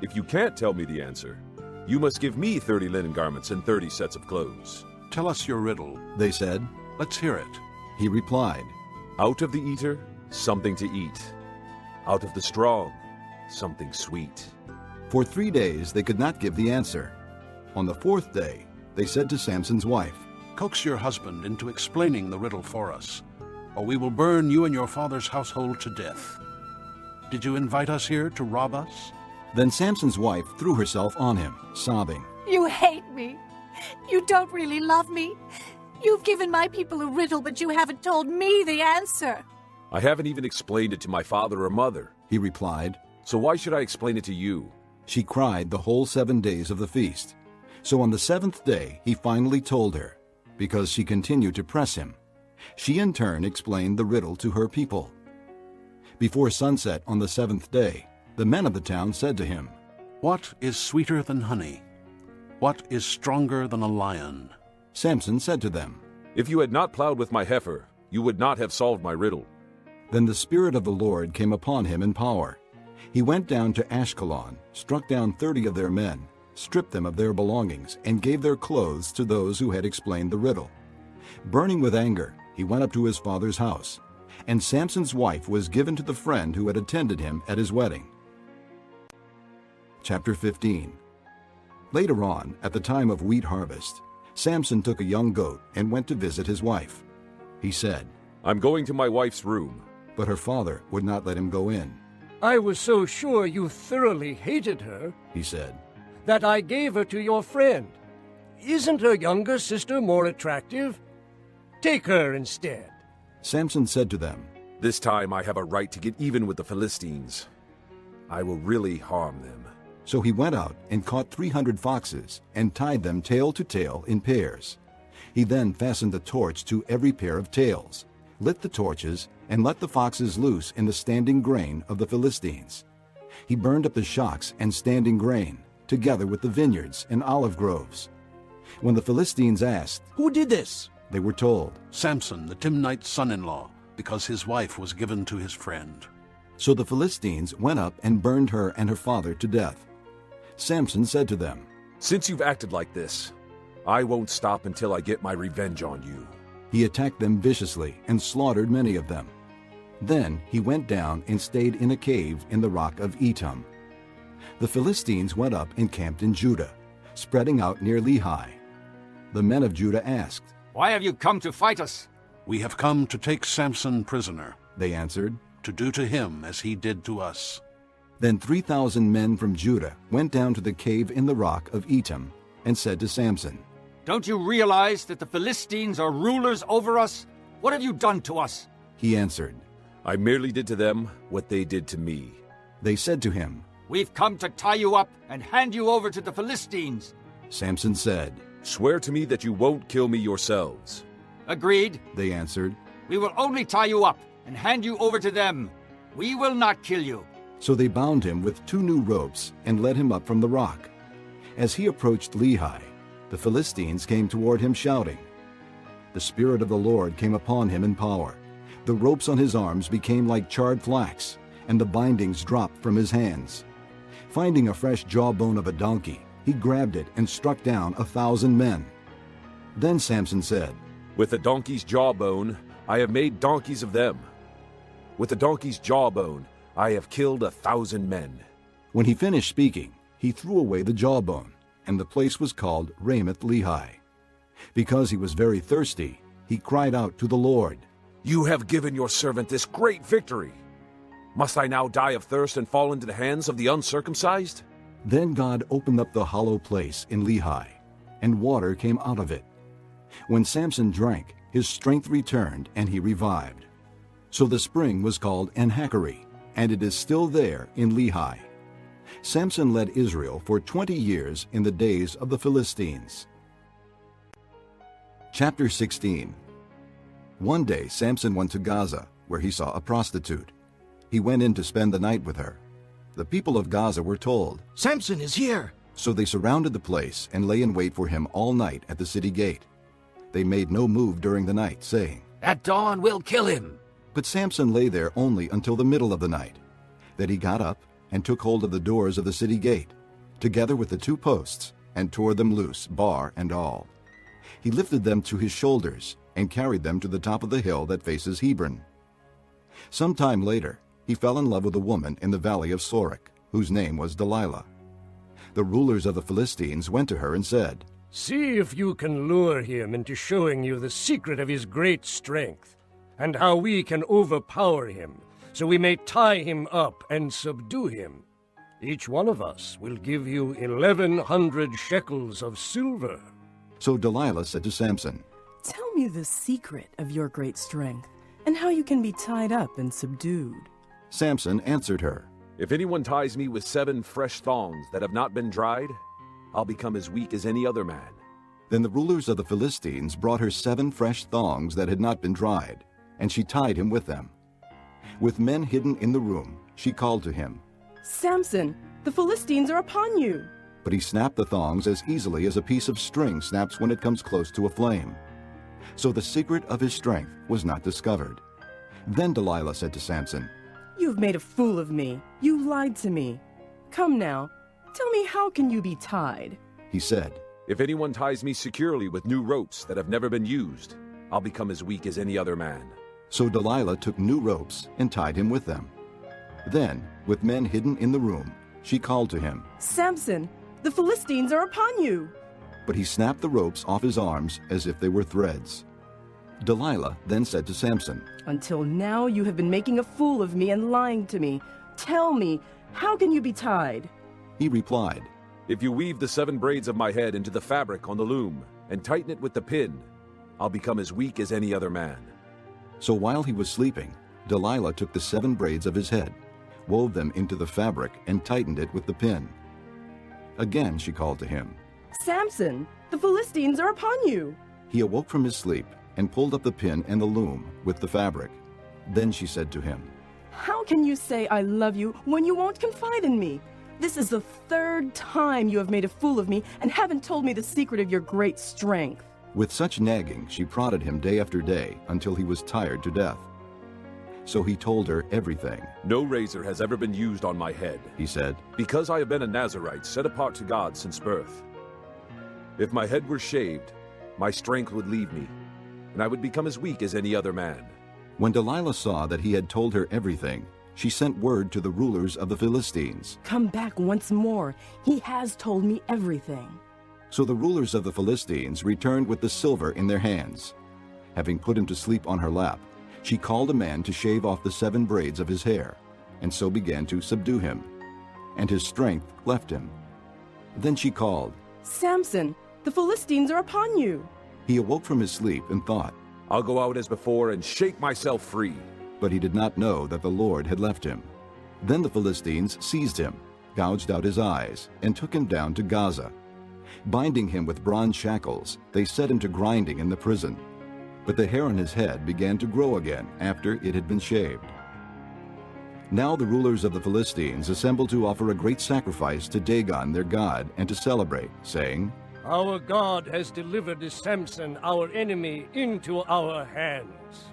If you can't tell me the answer, you must give me 30 linen garments and 30 sets of clothes. Tell us your riddle, they said. Let's hear it. He replied, Out of the eater, something to eat. Out of the strong, something sweet. For 3 days they could not give the answer. On the 4th day, they said to Samson's wife, Coax your husband into explaining the riddle for us, or we will burn you and your father's household to death. Did you invite us here to rob us? Then Samson's wife threw herself on him, sobbing, You hate me. You don't really love me. You've given my people a riddle, but you haven't told me the answer. I haven't even explained it to my father or mother, he replied. So why should I explain it to you? She cried the whole 7 days of the feast. So on the 7th day he finally told her, because she continued to press him. She in turn explained the riddle to her people. Before sunset on the 7th day, the men of the town said to him, What is sweeter than honey? What is stronger than a lion? Samson said to them, If you had not plowed with my heifer, you would not have solved my riddle. Then the Spirit of the Lord came upon him in power. He went down to Ashkelon, struck down 30 of their men, stripped them of their belongings, and gave their clothes to those who had explained the riddle. Burning with anger, he went up to his father's house, and Samson's wife was given to the friend who had attended him at his wedding. Chapter 15. Later on, at the time of wheat harvest, Samson took a young goat and went to visit his wife. He said, I'm going to my wife's room. But her father would not let him go in. I was so sure you thoroughly hated her, he said, that I gave her to your friend. Isn't her younger sister more attractive? Take her instead. Samson said to them, This time I have a right to get even with the Philistines. I will really harm them. So he went out and caught 300 foxes and tied them tail to tail in pairs. He then fastened a torch to every pair of tails, lit the torches, and let the foxes loose in the standing grain of the Philistines. He burned up the shocks and standing grain, together with the vineyards and olive groves. When the Philistines asked, Who did this? They were told, Samson, the Timnite's son-in-law, because his wife was given to his friend. So the Philistines went up and burned her and her father to death. Samson said to them, Since you've acted like this, I won't stop until I get my revenge on you. He attacked them viciously and slaughtered many of them. Then he went down and stayed in a cave in the rock of Etam. The Philistines went up and camped in Judah, spreading out near Lehi. The men of Judah asked, Why have you come to fight us? We have come to take Samson prisoner, they answered, to do to him as he did to us. Then 3,000 men from Judah went down to the cave in the rock of Etam and said to Samson, Don't you realize that the Philistines are rulers over us? What have you done to us? He answered, I merely did to them what they did to me. They said to him, We've come to tie you up and hand you over to the Philistines. Samson said, Swear to me that you won't kill me yourselves. Agreed, they answered. We will only tie you up and hand you over to them. We will not kill you. So they bound him with 2 new ropes and led him up from the rock. As he approached Lehi, the Philistines came toward him shouting. The Spirit of the Lord came upon him in power. The ropes on his arms became like charred flax, and the bindings dropped from his hands. Finding a fresh jawbone of a donkey, he grabbed it and struck down 1,000 men. Then Samson said, With the donkey's jawbone, I have made donkeys of them. With the donkey's jawbone, I have killed 1,000 men. When he finished speaking, he threw away the jawbone, and the place was called Ramoth Lehi. Because he was very thirsty, he cried out to the Lord, You have given your servant this great victory. Must I now die of thirst and fall into the hands of the uncircumcised? Then God opened up the hollow place in Lehi, and water came out of it. When Samson drank, his strength returned, and he revived. So the spring was called En-Hakkore, and it is still there in Lehi. Samson led Israel for 20 years in the days of the Philistines. Chapter 16. One day Samson went to Gaza, where he saw a prostitute. He went in to spend the night with her. The people of Gaza were told, Samson is here! So they surrounded the place and lay in wait for him all night at the city gate. They made no move during the night, saying, At dawn we'll kill him. But Samson lay there only until the middle of the night. Then he got up and took hold of the doors of the city gate, together with the 2 posts, and tore them loose, bar and all. He lifted them to his shoulders and carried them to the top of the hill that faces Hebron. Some time later, he fell in love with a woman in the valley of Sorek, whose name was Delilah. The rulers of the Philistines went to her and said, See if you can lure him into showing you the secret of his great strength, and how we can overpower him, so we may tie him up and subdue him. Each one of us will give you 1,100 shekels of silver. So Delilah said to Samson, Tell me the secret of your great strength, and how you can be tied up and subdued. Samson answered her, If anyone ties me with 7 fresh thongs that have not been dried, I'll become as weak as any other man. Then the rulers of the Philistines brought her 7 fresh thongs that had not been dried, and she tied him with them. With men hidden in the room, she called to him, Samson, the Philistines are upon you. But he snapped the thongs as easily as a piece of string snaps when it comes close to a flame. So the secret of his strength was not discovered. Then Delilah said to Samson, You've made a fool of me. You lied to me. Come now, tell me, how can you be tied? He said, If anyone ties me securely with new ropes that have never been used, I'll become as weak as any other man. So Delilah took new ropes and tied him with them. Then, with men hidden in the room, she called to him, Samson, the Philistines are upon you. But he snapped the ropes off his arms as if they were threads. Delilah then said to Samson, Until now you have been making a fool of me and lying to me. Tell me, how can you be tied? He replied, If you weave the 7 braids of my head into the fabric on the loom and tighten it with the pin, I'll become as weak as any other man. So while he was sleeping, Delilah took the 7 braids of his head, wove them into the fabric, and tightened it with the pin. Again she called to him, Samson, the Philistines are upon you. He awoke from his sleep and pulled up the pin and the loom with the fabric. Then she said to him, How can you say I love you when you won't confide in me? This is the 3rd time you have made a fool of me and haven't told me the secret of your great strength. With such nagging, she prodded him day after day until he was tired to death. So he told her everything. No razor has ever been used on my head, he said, because I have been a Nazirite set apart to God since birth. If my head were shaved, my strength would leave me, and I would become as weak as any other man. When Delilah saw that he had told her everything, she sent word to the rulers of the Philistines. Come back once more. He has told me everything. So the rulers of the Philistines returned with the silver in their hands. Having put him to sleep on her lap, she called a man to shave off the 7 braids of his hair, and so began to subdue him. And his strength left him. Then she called, Samson, the Philistines are upon you. He awoke from his sleep and thought, I'll go out as before and shake myself free. but he did not know that the Lord had left him. Then the Philistines seized him, gouged out his eyes, and took him down to Gaza. Binding him with bronze shackles, they set him to grinding in the prison. But the hair on his head began to grow again after it had been shaved. Now the rulers of the Philistines assembled to offer a great sacrifice to Dagon their god and to celebrate, saying, Our God has delivered Samson, our enemy, into our hands.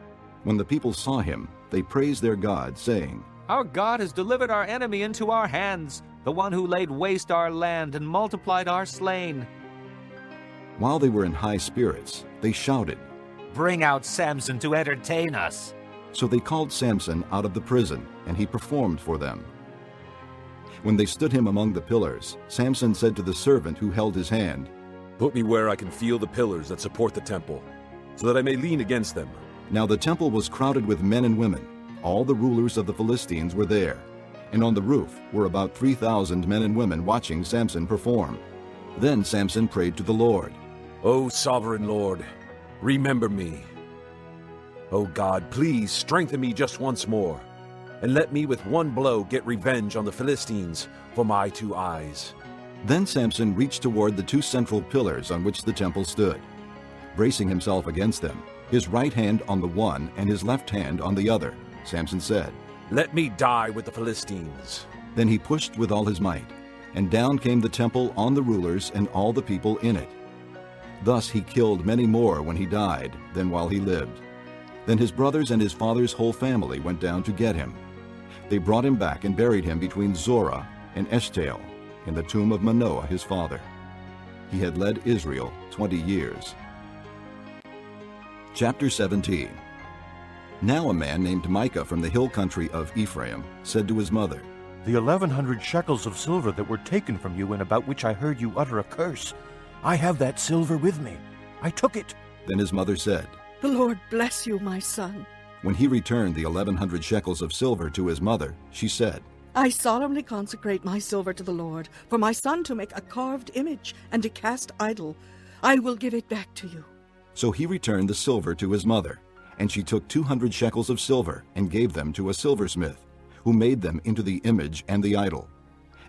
When the people saw him, they praised their God, saying, Our God has delivered our enemy into our hands, the one who laid waste our land and multiplied our slain. While they were in high spirits, they shouted, Bring out Samson to entertain us. So they called Samson out of the prison, and he performed for them. When they stood him among the pillars, Samson said to the servant who held his hand, Put me where I can feel the pillars that support the temple, so that I may lean against them. Now the temple was crowded with men and women. All the rulers of the Philistines were there, and on the roof were about 3,000 men and women watching Samson perform. Then Samson prayed to the Lord, O sovereign Lord, remember me. O God, please strengthen me just once more, and let me with one blow get revenge on the Philistines for my 2 eyes. Then Samson reached toward the 2 central pillars on which the temple stood. Bracing himself against them, his right hand on the one and his left hand on the other, Samson said, Let me die with the Philistines. Then he pushed with all his might, and down came the temple on the rulers and all the people in it. Thus he killed many more when he died than while he lived. Then his brothers and his father's whole family went down to get him. They brought him back and buried him between Zorah and Eshtaol, in the tomb of Manoah his father. He had led Israel 20 years. Chapter 17. Now a man named Micah from the hill country of Ephraim said to his mother, The 1,100 shekels of silver that were taken from you and about which I heard you utter a curse, I have that silver with me. I took it. Then his mother said, The Lord bless you, my son. When he returned the 1,100 shekels of silver to his mother, she said, I solemnly consecrate my silver to the Lord, for my son to make a carved image and to cast idol. I will give it back to you. So he returned the silver to his mother, and she took 200 shekels of silver and gave them to a silversmith, who made them into the image and the idol,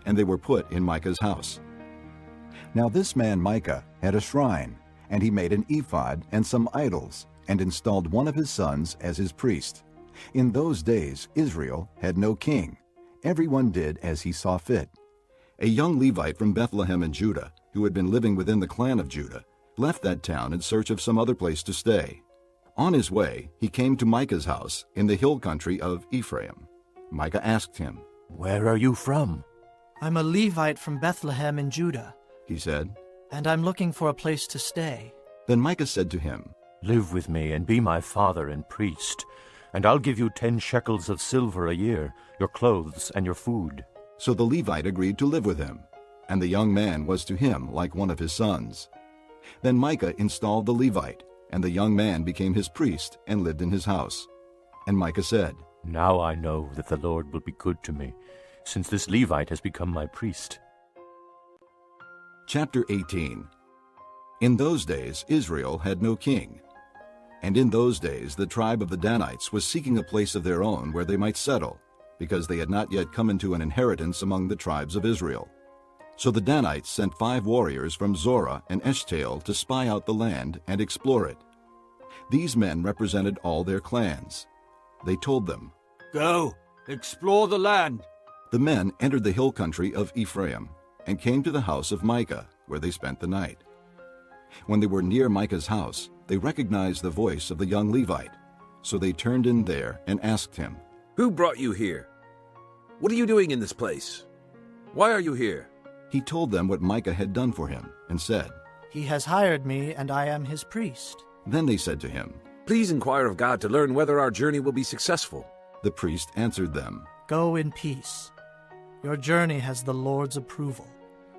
and they were put in Micah's house. Now this man Micah had a shrine, and he made an ephod and some idols, and installed one of his sons as his priest. In those days Israel had no king. Everyone did as he saw fit. A young Levite from Bethlehem in Judah, who had been living within the clan of Judah, left that town in search of some other place to stay. On his way, he came to Micah's house in the hill country of Ephraim. Micah asked him, Where are you from? I'm a Levite from Bethlehem in Judah, he said, and I'm looking for a place to stay. Then Micah said to him, Live with me and be my father and priest, and I'll give you 10 shekels of silver a year, your clothes and your food. So the Levite agreed to live with him, and the young man was to him like one of his sons. Then Micah installed the Levite, and the young man became his priest and lived in his house. And Micah said, Now I know that the Lord will be good to me, since this Levite has become my priest. Chapter 18. In those days Israel had no king. And in those days the tribe of the Danites was seeking a place of their own where they might settle, because they had not yet come into an inheritance among the tribes of Israel. So the Danites sent 5 warriors from Zorah and Eshtaol to spy out the land and explore it. These men represented all their clans. They told them, Go, explore the land. The men entered the hill country of Ephraim and came to the house of Micah, where they spent the night. When they were near Micah's house, they recognized the voice of the young Levite. So they turned in there and asked him, Who brought you here? What are you doing in this place? Why are you here? He told them what Micah had done for him and said, He has hired me, and I am his priest. Then they said to him, Please inquire of God to learn whether our journey will be successful. The priest answered them, Go in peace. Your journey has the Lord's approval.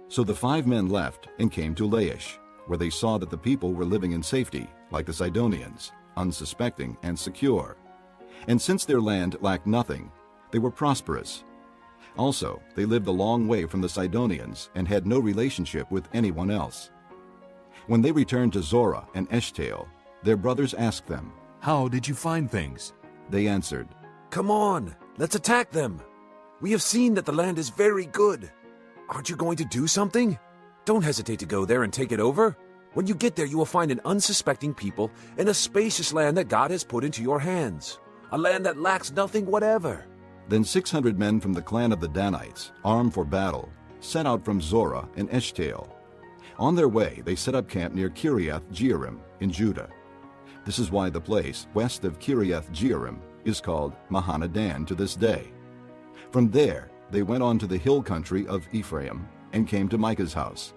So the 5 men left and came to Laish, where they saw that the people were living in safety, like the Sidonians, unsuspecting and secure. And since their land lacked nothing, they were prosperous. Also, they lived a long way from the Sidonians and had no relationship with anyone else. When they returned to Zorah and Eshtaol, their brothers asked them, How did you find things? They answered, Come on, let's attack them. We have seen that the land is very good. Aren't you going to do something? Don't hesitate to go there and take it over. When you get there, you will find an unsuspecting people in a spacious land that God has put into your hands. A land that lacks nothing whatever. Then 600 men from the clan of the Danites, armed for battle, set out from Zorah and Eshtaol. On their way, they set up camp near Kiriath-Jearim in Judah. This is why the place west of Kiriath-Jearim is called Mahanadan to this day. From there, they went on to the hill country of Ephraim and came to Micah's house.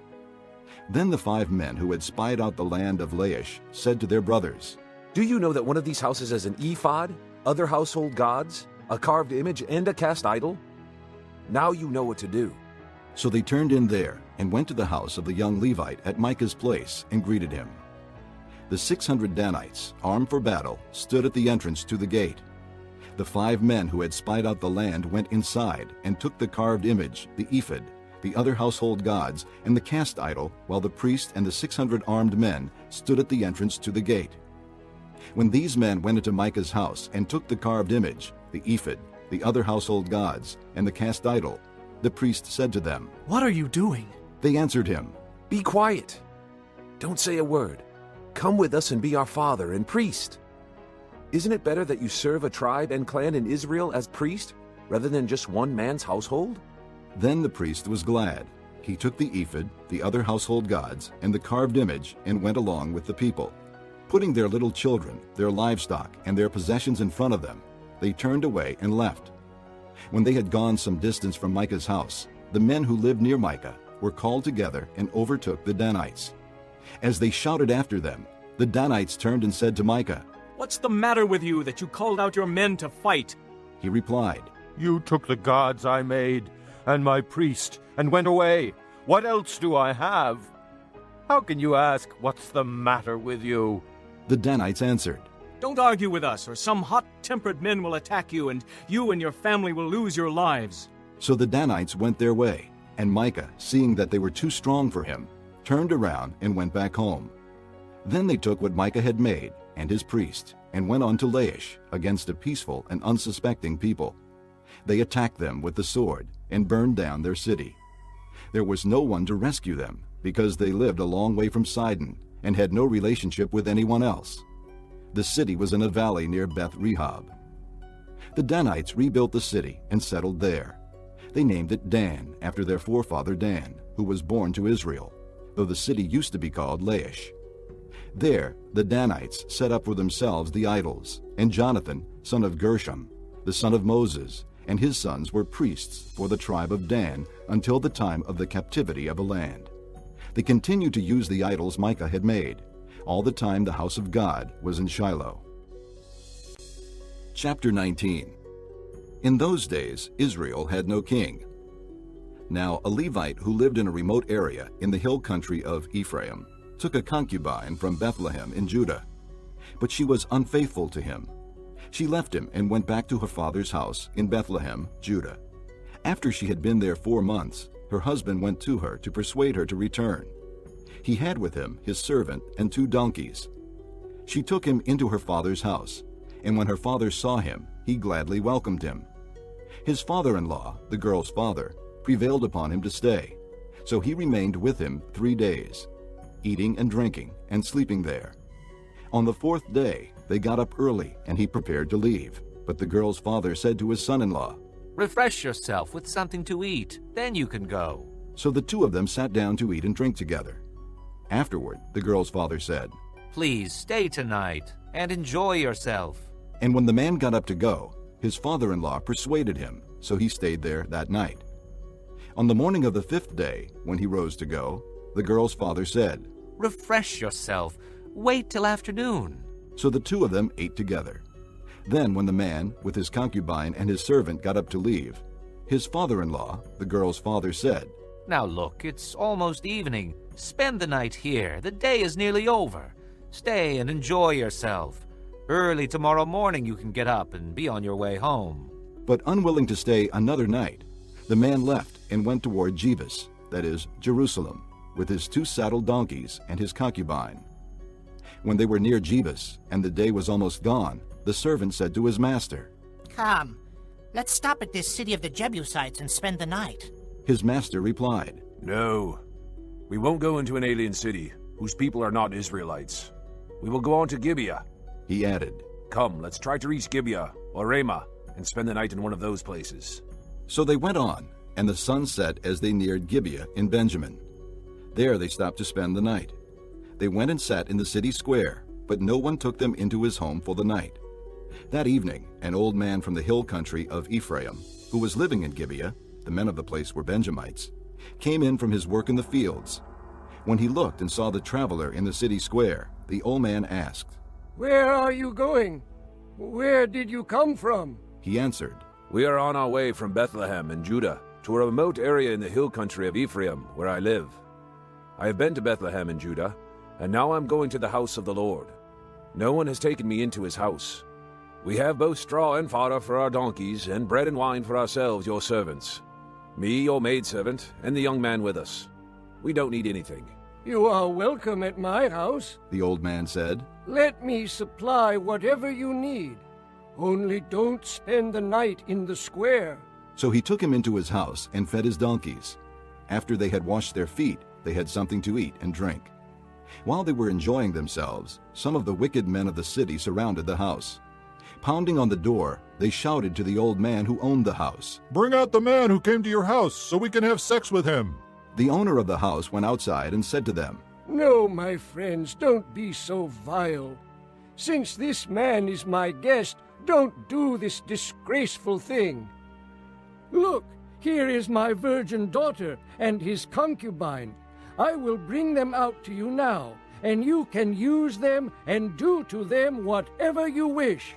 Then the 5 men who had spied out the land of Laish said to their brothers, Do you know that one of these houses has an ephod, other household gods, a carved image, and a cast idol? Now you know what to do. So they turned in there and went to the house of the young Levite at Micah's place and greeted him. The 600 Danites, armed for battle, stood at the entrance to the gate. The 5 men who had spied out the land went inside and took the carved image, the ephod, the other household gods, and the cast idol, while the priest and the 600 armed men stood at the entrance to the gate. When these men went into Micah's house and took the carved image, the ephod, the other household gods, and the cast idol, the priest said to them, What are you doing? They answered him, Be quiet. Don't say a word. Come with us and be our father and priest. Isn't it better that you serve a tribe and clan in Israel as priest, rather than just one man's household? Then the priest was glad. He took the ephod, the other household gods, and the carved image, and went along with the people. Putting their little children, their livestock, and their possessions in front of them, they turned away and left. When they had gone some distance from Micah's house, the men who lived near Micah were called together and overtook the Danites. As they shouted after them, the Danites turned and said to Micah, What's the matter with you that you called out your men to fight? He replied, You took the gods I made and my priest and went away. What else do I have? How can you ask, What's the matter with you? The Danites answered, Don't argue with us, or some hot-tempered men will attack you, and you and your family will lose your lives. So the Danites went their way, and Micah, seeing that they were too strong for him, turned around and went back home. Then they took what Micah had made, and his priest, and went on to Laish against a peaceful and unsuspecting people. They attacked them with the sword, and burned down their city. There was no one to rescue them, because they lived a long way from Sidon, and had no relationship with anyone else. The city was in a valley near Beth-rehob. The Danites rebuilt the city and settled there. They named it Dan, after their forefather Dan, who was born to Israel, though the city used to be called Laish. There, the Danites set up for themselves the idols, and Jonathan, son of Gershom, the son of Moses, and his sons were priests for the tribe of Dan until the time of the captivity of a land. They continued to use the idols Micah had made, all the time the house of God was in Shiloh. Chapter 19. In those days, Israel had no king. Now a Levite who lived in a remote area in the hill country of Ephraim took a concubine from Bethlehem in Judah. But she was unfaithful to him. She left him and went back to her father's house in Bethlehem, Judah. After she had been there 4 months, her husband went to her to persuade her to return. He had with him his servant and 2 donkeys. She took him into her father's house, and when her father saw him, he gladly welcomed him. His father-in-law, the girl's father, prevailed upon him to stay, so he remained with him 3 days, eating and drinking and sleeping there. On the 4th day, they got up early, and he prepared to leave. But the girl's father said to his son-in-law, Refresh yourself with something to eat, then you can go. So the 2 of them sat down to eat and drink together. Afterward, the girl's father said, Please stay tonight and enjoy yourself. And when the man got up to go, his father-in-law persuaded him, so he stayed there that night. On the morning of the 5th day, when he rose to go, the girl's father said, Refresh yourself. Wait till afternoon. So the 2 of them ate together. Then when the man, with his concubine and his servant, got up to leave, his father-in-law, the girl's father, said, Now look, it's almost evening. Spend the night here. The day is nearly over. Stay and enjoy yourself. Early tomorrow morning you can get up and be on your way home. But unwilling to stay another night, the man left and went toward Jebus, that is, Jerusalem, with his 2 saddled donkeys and his concubine. When they were near Jebus, and the day was almost gone, the servant said to his master, Come, let's stop at this city of the Jebusites and spend the night. His master replied, No, we won't go into an alien city whose people are not Israelites. We will go on to Gibeah. He added, Come, let's try to reach Gibeah or Ramah and spend the night in one of those places. So they went on, and the sun set as they neared Gibeah in Benjamin. There they stopped to spend the night. They went and sat in the city square, but no one took them into his home for the night. That evening, an old man from the hill country of Ephraim, who was living in Gibeah, the men of the place were Benjamites, came in from his work in the fields. When he looked and saw the traveler in the city square, the old man asked, Where are you going? Where did you come from? He answered, We are on our way from Bethlehem in Judah to a remote area in the hill country of Ephraim, where I live. I have been to Bethlehem in Judah, and now I'm going to the house of the Lord. No one has taken me into his house. We have both straw and fodder for our donkeys, and bread and wine for ourselves, your servants. Me, your maidservant, and the young man with us. We don't need anything. You are welcome at my house, the old man said. Let me supply whatever you need. Only don't spend the night in the square. So he took him into his house and fed his donkeys. After they had washed their feet, they had something to eat and drink. While they were enjoying themselves, some of the wicked men of the city surrounded the house. Pounding on the door, they shouted to the old man who owned the house, Bring out the man who came to your house so we can have sex with him. The owner of the house went outside and said to them, No, my friends, don't be so vile. Since this man is my guest, don't do this disgraceful thing. Look, here is my virgin daughter and his concubine. I will bring them out to you now, and you can use them and do to them whatever you wish.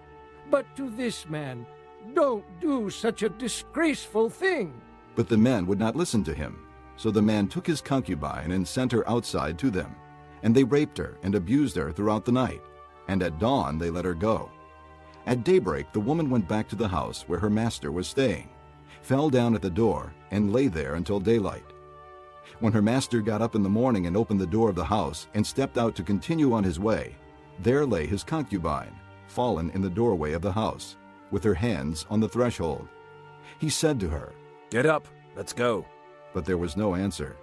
But to this man, don't do such a disgraceful thing. But the men would not listen to him. So the man took his concubine and sent her outside to them. And they raped her and abused her throughout the night. And at dawn they let her go. At daybreak the woman went back to the house where her master was staying, fell down at the door, and lay there until daylight. When her master got up in the morning and opened the door of the house and stepped out to continue on his way, there lay his concubine, fallen in the doorway of the house, with her hands on the threshold. He said to her, Get up, let's go. But there was no answer.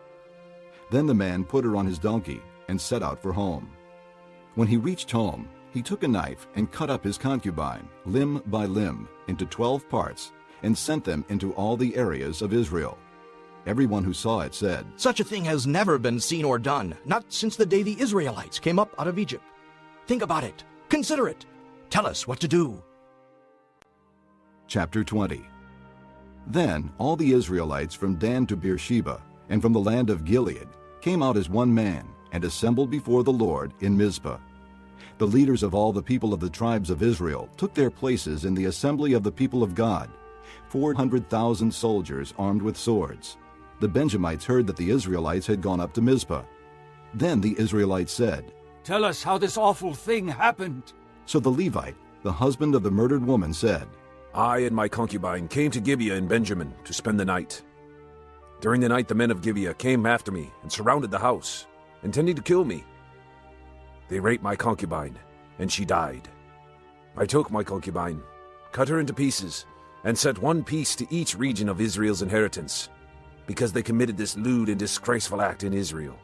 Then the man put her on his donkey and set out for home. When he reached home, he took a knife and cut up his concubine, limb by limb, into 12 parts, and sent them into all the areas of Israel. Everyone who saw it said, Such a thing has never been seen or done, not since the day the Israelites came up out of Egypt. Think about it. Consider it. Tell us what to do. Chapter 20. Then all the Israelites from Dan to Beersheba, and from the land of Gilead, came out as one man, and assembled before the Lord in Mizpah. The leaders of all the people of the tribes of Israel took their places in the assembly of the people of God, 400,000 soldiers armed with swords. The Benjamites heard that the Israelites had gone up to Mizpah. Then the Israelites said, Tell us how this awful thing happened. So the Levite, the husband of the murdered woman, said, I and my concubine came to Gibeah in Benjamin to spend the night. During the night the men of Gibeah came after me and surrounded the house, intending to kill me. They raped my concubine, and she died. I took my concubine, cut her into pieces, and set one piece to each region of Israel's inheritance, because they committed this lewd and disgraceful act in Israel.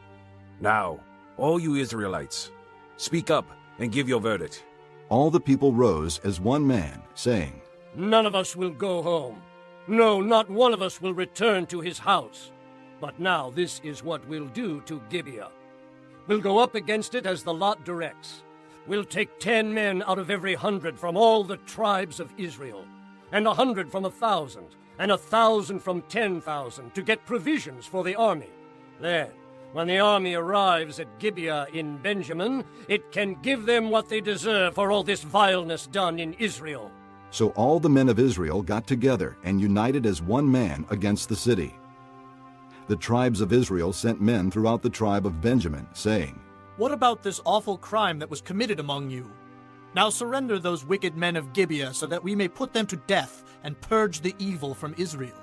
Now, all you Israelites, speak up and give your verdict. All the people rose as one man, saying, None of us will go home. No, not one of us will return to his house. But now this is what we'll do to Gibeah. We'll go up against it as the lot directs. We'll take 10 men out of every 100 from all the tribes of Israel, and 100 from 1,000, and 1,000 from 10,000 to get provisions for the army. Then, when the army arrives at Gibeah in Benjamin, it can give them what they deserve for all this vileness done in Israel. So all the men of Israel got together and united as one man against the city. The tribes of Israel sent men throughout the tribe of Benjamin, saying, What about this awful crime that was committed among you? Now surrender those wicked men of Gibeah so that we may put them to death and purge the evil from Israel.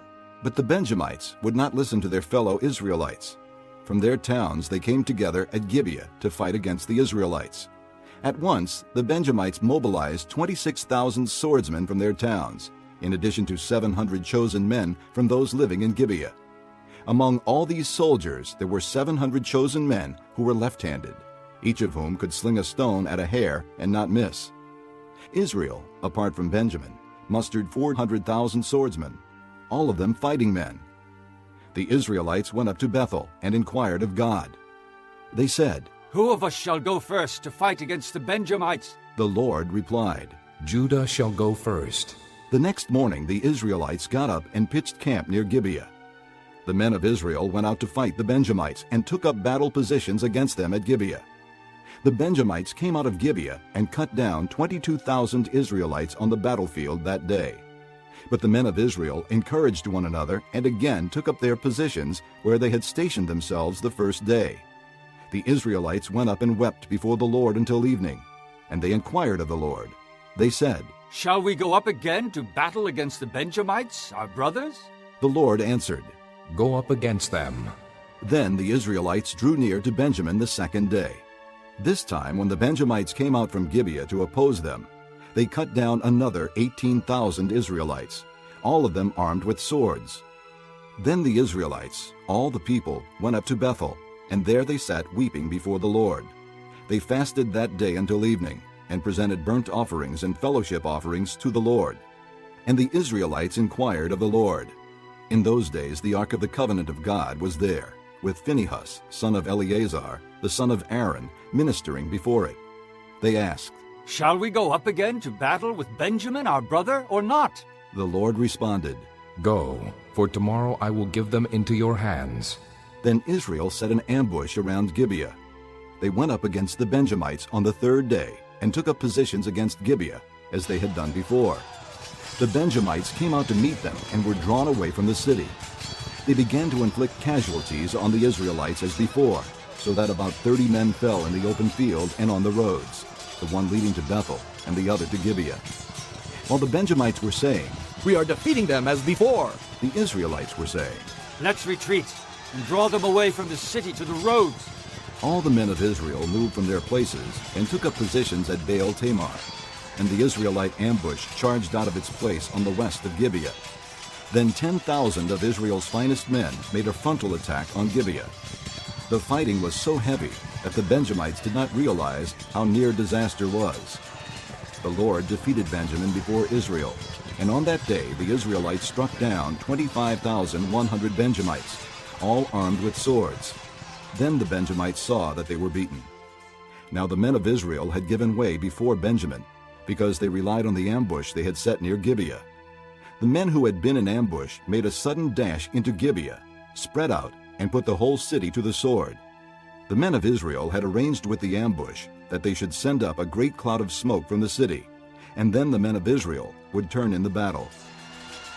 But the Benjamites would not listen to their fellow Israelites. From their towns they came together at Gibeah to fight against the Israelites. At once the Benjamites mobilized 26,000 swordsmen from their towns, in addition to 700 chosen men from those living in Gibeah. Among all these soldiers there were 700 chosen men who were left-handed, each of whom could sling a stone at a hare and not miss. Israel, apart from Benjamin, mustered 400,000 swordsmen, all of them fighting men. The Israelites went up to Bethel and inquired of God. They said, "Who of us shall go first to fight against the Benjamites?" The Lord replied, "Judah shall go first." The next morning the Israelites got up and pitched camp near Gibeah. The men of Israel went out to fight the Benjamites and took up battle positions against them at Gibeah. The Benjamites came out of Gibeah and cut down 22,000 Israelites on the battlefield that day. But the men of Israel encouraged one another and again took up their positions where they had stationed themselves the first day. The Israelites went up and wept before the Lord until evening, and they inquired of the Lord. They said, "Shall we go up again to battle against the Benjamites, our brothers?" The Lord answered, "Go up against them." Then the Israelites drew near to Benjamin the second day. This time, when the Benjamites came out from Gibeah to oppose them, they cut down another 18,000 Israelites, all of them armed with swords. Then the Israelites, all the people, went up to Bethel, and there they sat weeping before the Lord. They fasted that day until evening, and presented burnt offerings and fellowship offerings to the Lord. And the Israelites inquired of the Lord. In those days the ark of the covenant of God was there, with Phinehas, son of Eleazar, the son of Aaron, ministering before it. They asked, "Shall we go up again to battle with Benjamin, our brother, or not?" The Lord responded, "Go, for tomorrow I will give them into your hands." Then Israel set an ambush around Gibeah. They went up against the Benjamites on the third day and took up positions against Gibeah, as they had done before. The Benjamites came out to meet them and were drawn away from the city. They began to inflict casualties on the Israelites as before, so that about 30 men fell in the open field and on the roads, the one leading to Bethel and the other to Gibeah. While the Benjamites were saying, "We are defeating them as before," the Israelites were saying, "Let's retreat and draw them away from the city to the roads." All the men of Israel moved from their places and took up positions at Baal Tamar, and the Israelite ambush charged out of its place on the west of Gibeah. Then 10,000 of Israel's finest men made a frontal attack on Gibeah. The fighting was so heavy that the Benjamites did not realize how near disaster was. The Lord defeated Benjamin before Israel, and on that day the Israelites struck down 25,100 Benjamites, all armed with swords. Then the Benjamites saw that they were beaten. Now the men of Israel had given way before Benjamin, because they relied on the ambush they had set near Gibeah. The men who had been in ambush made a sudden dash into Gibeah, spread out, and put the whole city to the sword. The men of Israel had arranged with the ambush that they should send up a great cloud of smoke from the city, and then the men of Israel would turn in the battle.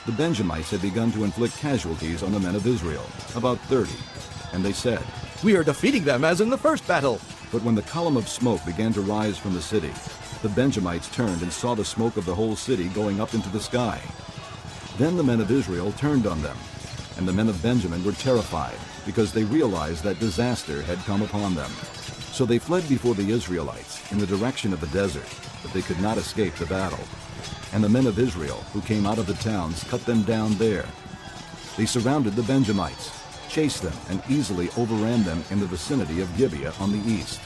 The Benjamites had begun to inflict casualties on the men of Israel, about 30, and they said, "We are defeating them as in the first battle." But when the column of smoke began to rise from the city, the Benjamites turned and saw the smoke of the whole city going up into the sky. Then the men of Israel turned on them, and the men of Benjamin were terrified, because they realized that disaster had come upon them. So they fled before the Israelites in the direction of the desert, but they could not escape the battle. And the men of Israel, who came out of the towns, cut them down there. They surrounded the Benjamites, chased them, and easily overran them in the vicinity of Gibeah on the east.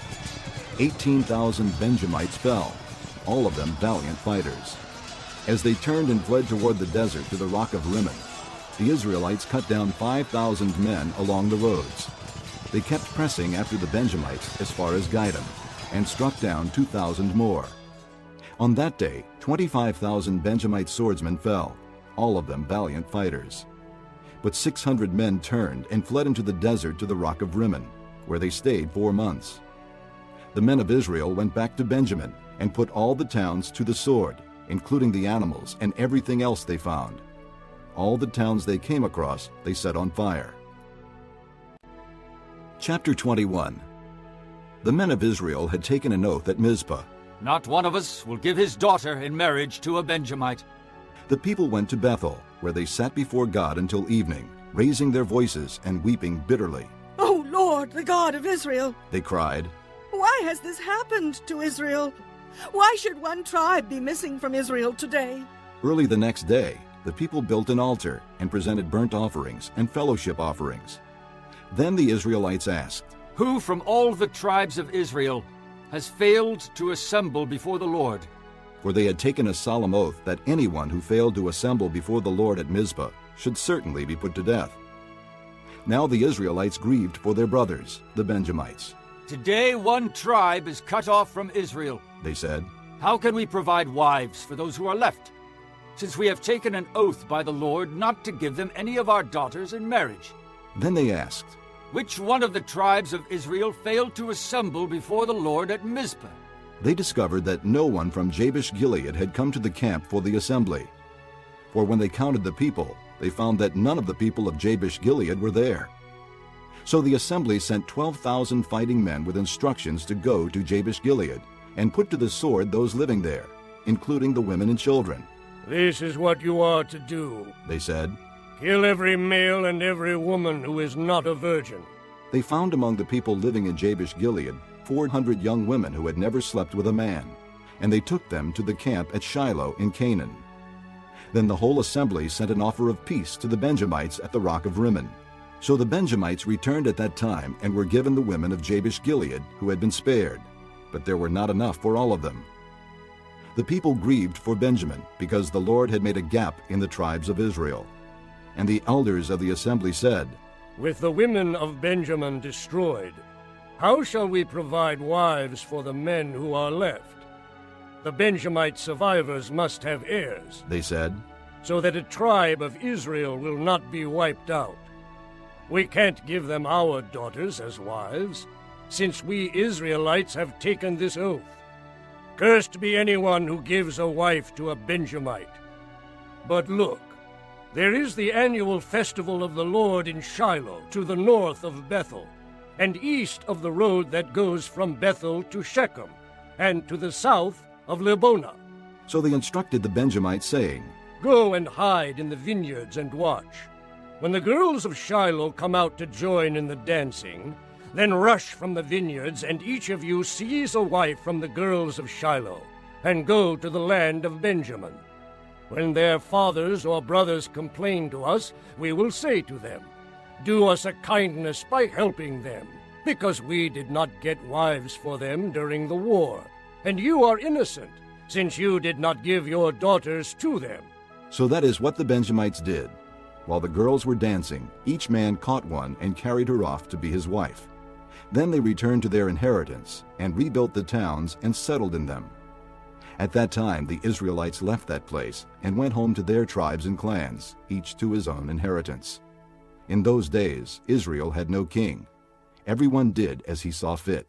18,000 Benjamites fell, all of them valiant fighters. As they turned and fled toward the desert to the rock of Rimmon, the Israelites cut down 5,000 men along the roads. They kept pressing after the Benjamites as far as Gidom, and struck down 2,000 more. On that day, 25,000 Benjamite swordsmen fell, all of them valiant fighters. But 600 men turned and fled into the desert to the rock of Rimmon, where they stayed 4 months. The men of Israel went back to Benjamin and put all the towns to the sword, including the animals and everything else they found. All the towns they came across they set on fire. Chapter 21. The men of Israel had taken an oath at Mizpah. "Not one of us will give his daughter in marriage to a Benjamite." The people went to Bethel, where they sat before God until evening, raising their voices and weeping bitterly. "O Lord, the God of Israel," they cried, "why has this happened to Israel? Why should one tribe be missing from Israel today?" Early the next day, the people built an altar and presented burnt offerings and fellowship offerings. Then the Israelites asked, "Who from all the tribes of Israel has failed to assemble before the Lord?" For they had taken a solemn oath that anyone who failed to assemble before the Lord at Mizpah should certainly be put to death. Now the Israelites grieved for their brothers, the Benjamites. "Today one tribe is cut off from Israel," they said. "How can we provide wives for those who are left, since we have taken an oath by the Lord not to give them any of our daughters in marriage?" Then they asked, "Which one of the tribes of Israel failed to assemble before the Lord at Mizpah?" They discovered that no one from Jabesh-Gilead had come to the camp for the assembly. For when they counted the people, they found that none of the people of Jabesh-Gilead were there. So the assembly sent 12,000 fighting men with instructions to go to Jabesh-Gilead and put to the sword those living there, including the women and children. "This is what you are to do," they said. "Kill every male and every woman who is not a virgin." They found among the people living in Jabesh-Gilead 400 young women who had never slept with a man, and they took them to the camp at Shiloh in Canaan. Then the whole assembly sent an offer of peace to the Benjamites at the rock of Rimmon. So the Benjamites returned at that time and were given the women of Jabesh-Gilead who had been spared, but there were not enough for all of them. The people grieved for Benjamin because the Lord had made a gap in the tribes of Israel. And the elders of the assembly said, "With the women of Benjamin destroyed, how shall we provide wives for the men who are left? The Benjamite survivors must have heirs," they said, "so that a tribe of Israel will not be wiped out. We can't give them our daughters as wives, since we Israelites have taken this oath. Cursed be anyone who gives a wife to a Benjamite. But look, there is the annual festival of the Lord in Shiloh to the north of Bethel, and east of the road that goes from Bethel to Shechem, and to the south of Lebonah." So they instructed the Benjamites, saying, "Go and hide in the vineyards and watch. When the girls of Shiloh come out to join in the dancing, then rush from the vineyards, and each of you seize a wife from the girls of Shiloh, and go to the land of Benjamin. When their fathers or brothers complain to us, we will say to them, 'Do us a kindness by helping them, because we did not get wives for them during the war, and you are innocent, since you did not give your daughters to them.'" So that is what the Benjamites did. While the girls were dancing, each man caught one and carried her off to be his wife. Then they returned to their inheritance and rebuilt the towns and settled in them. At that time the Israelites left that place and went home to their tribes and clans, each to his own inheritance. In those days Israel had no king. Everyone did as he saw fit.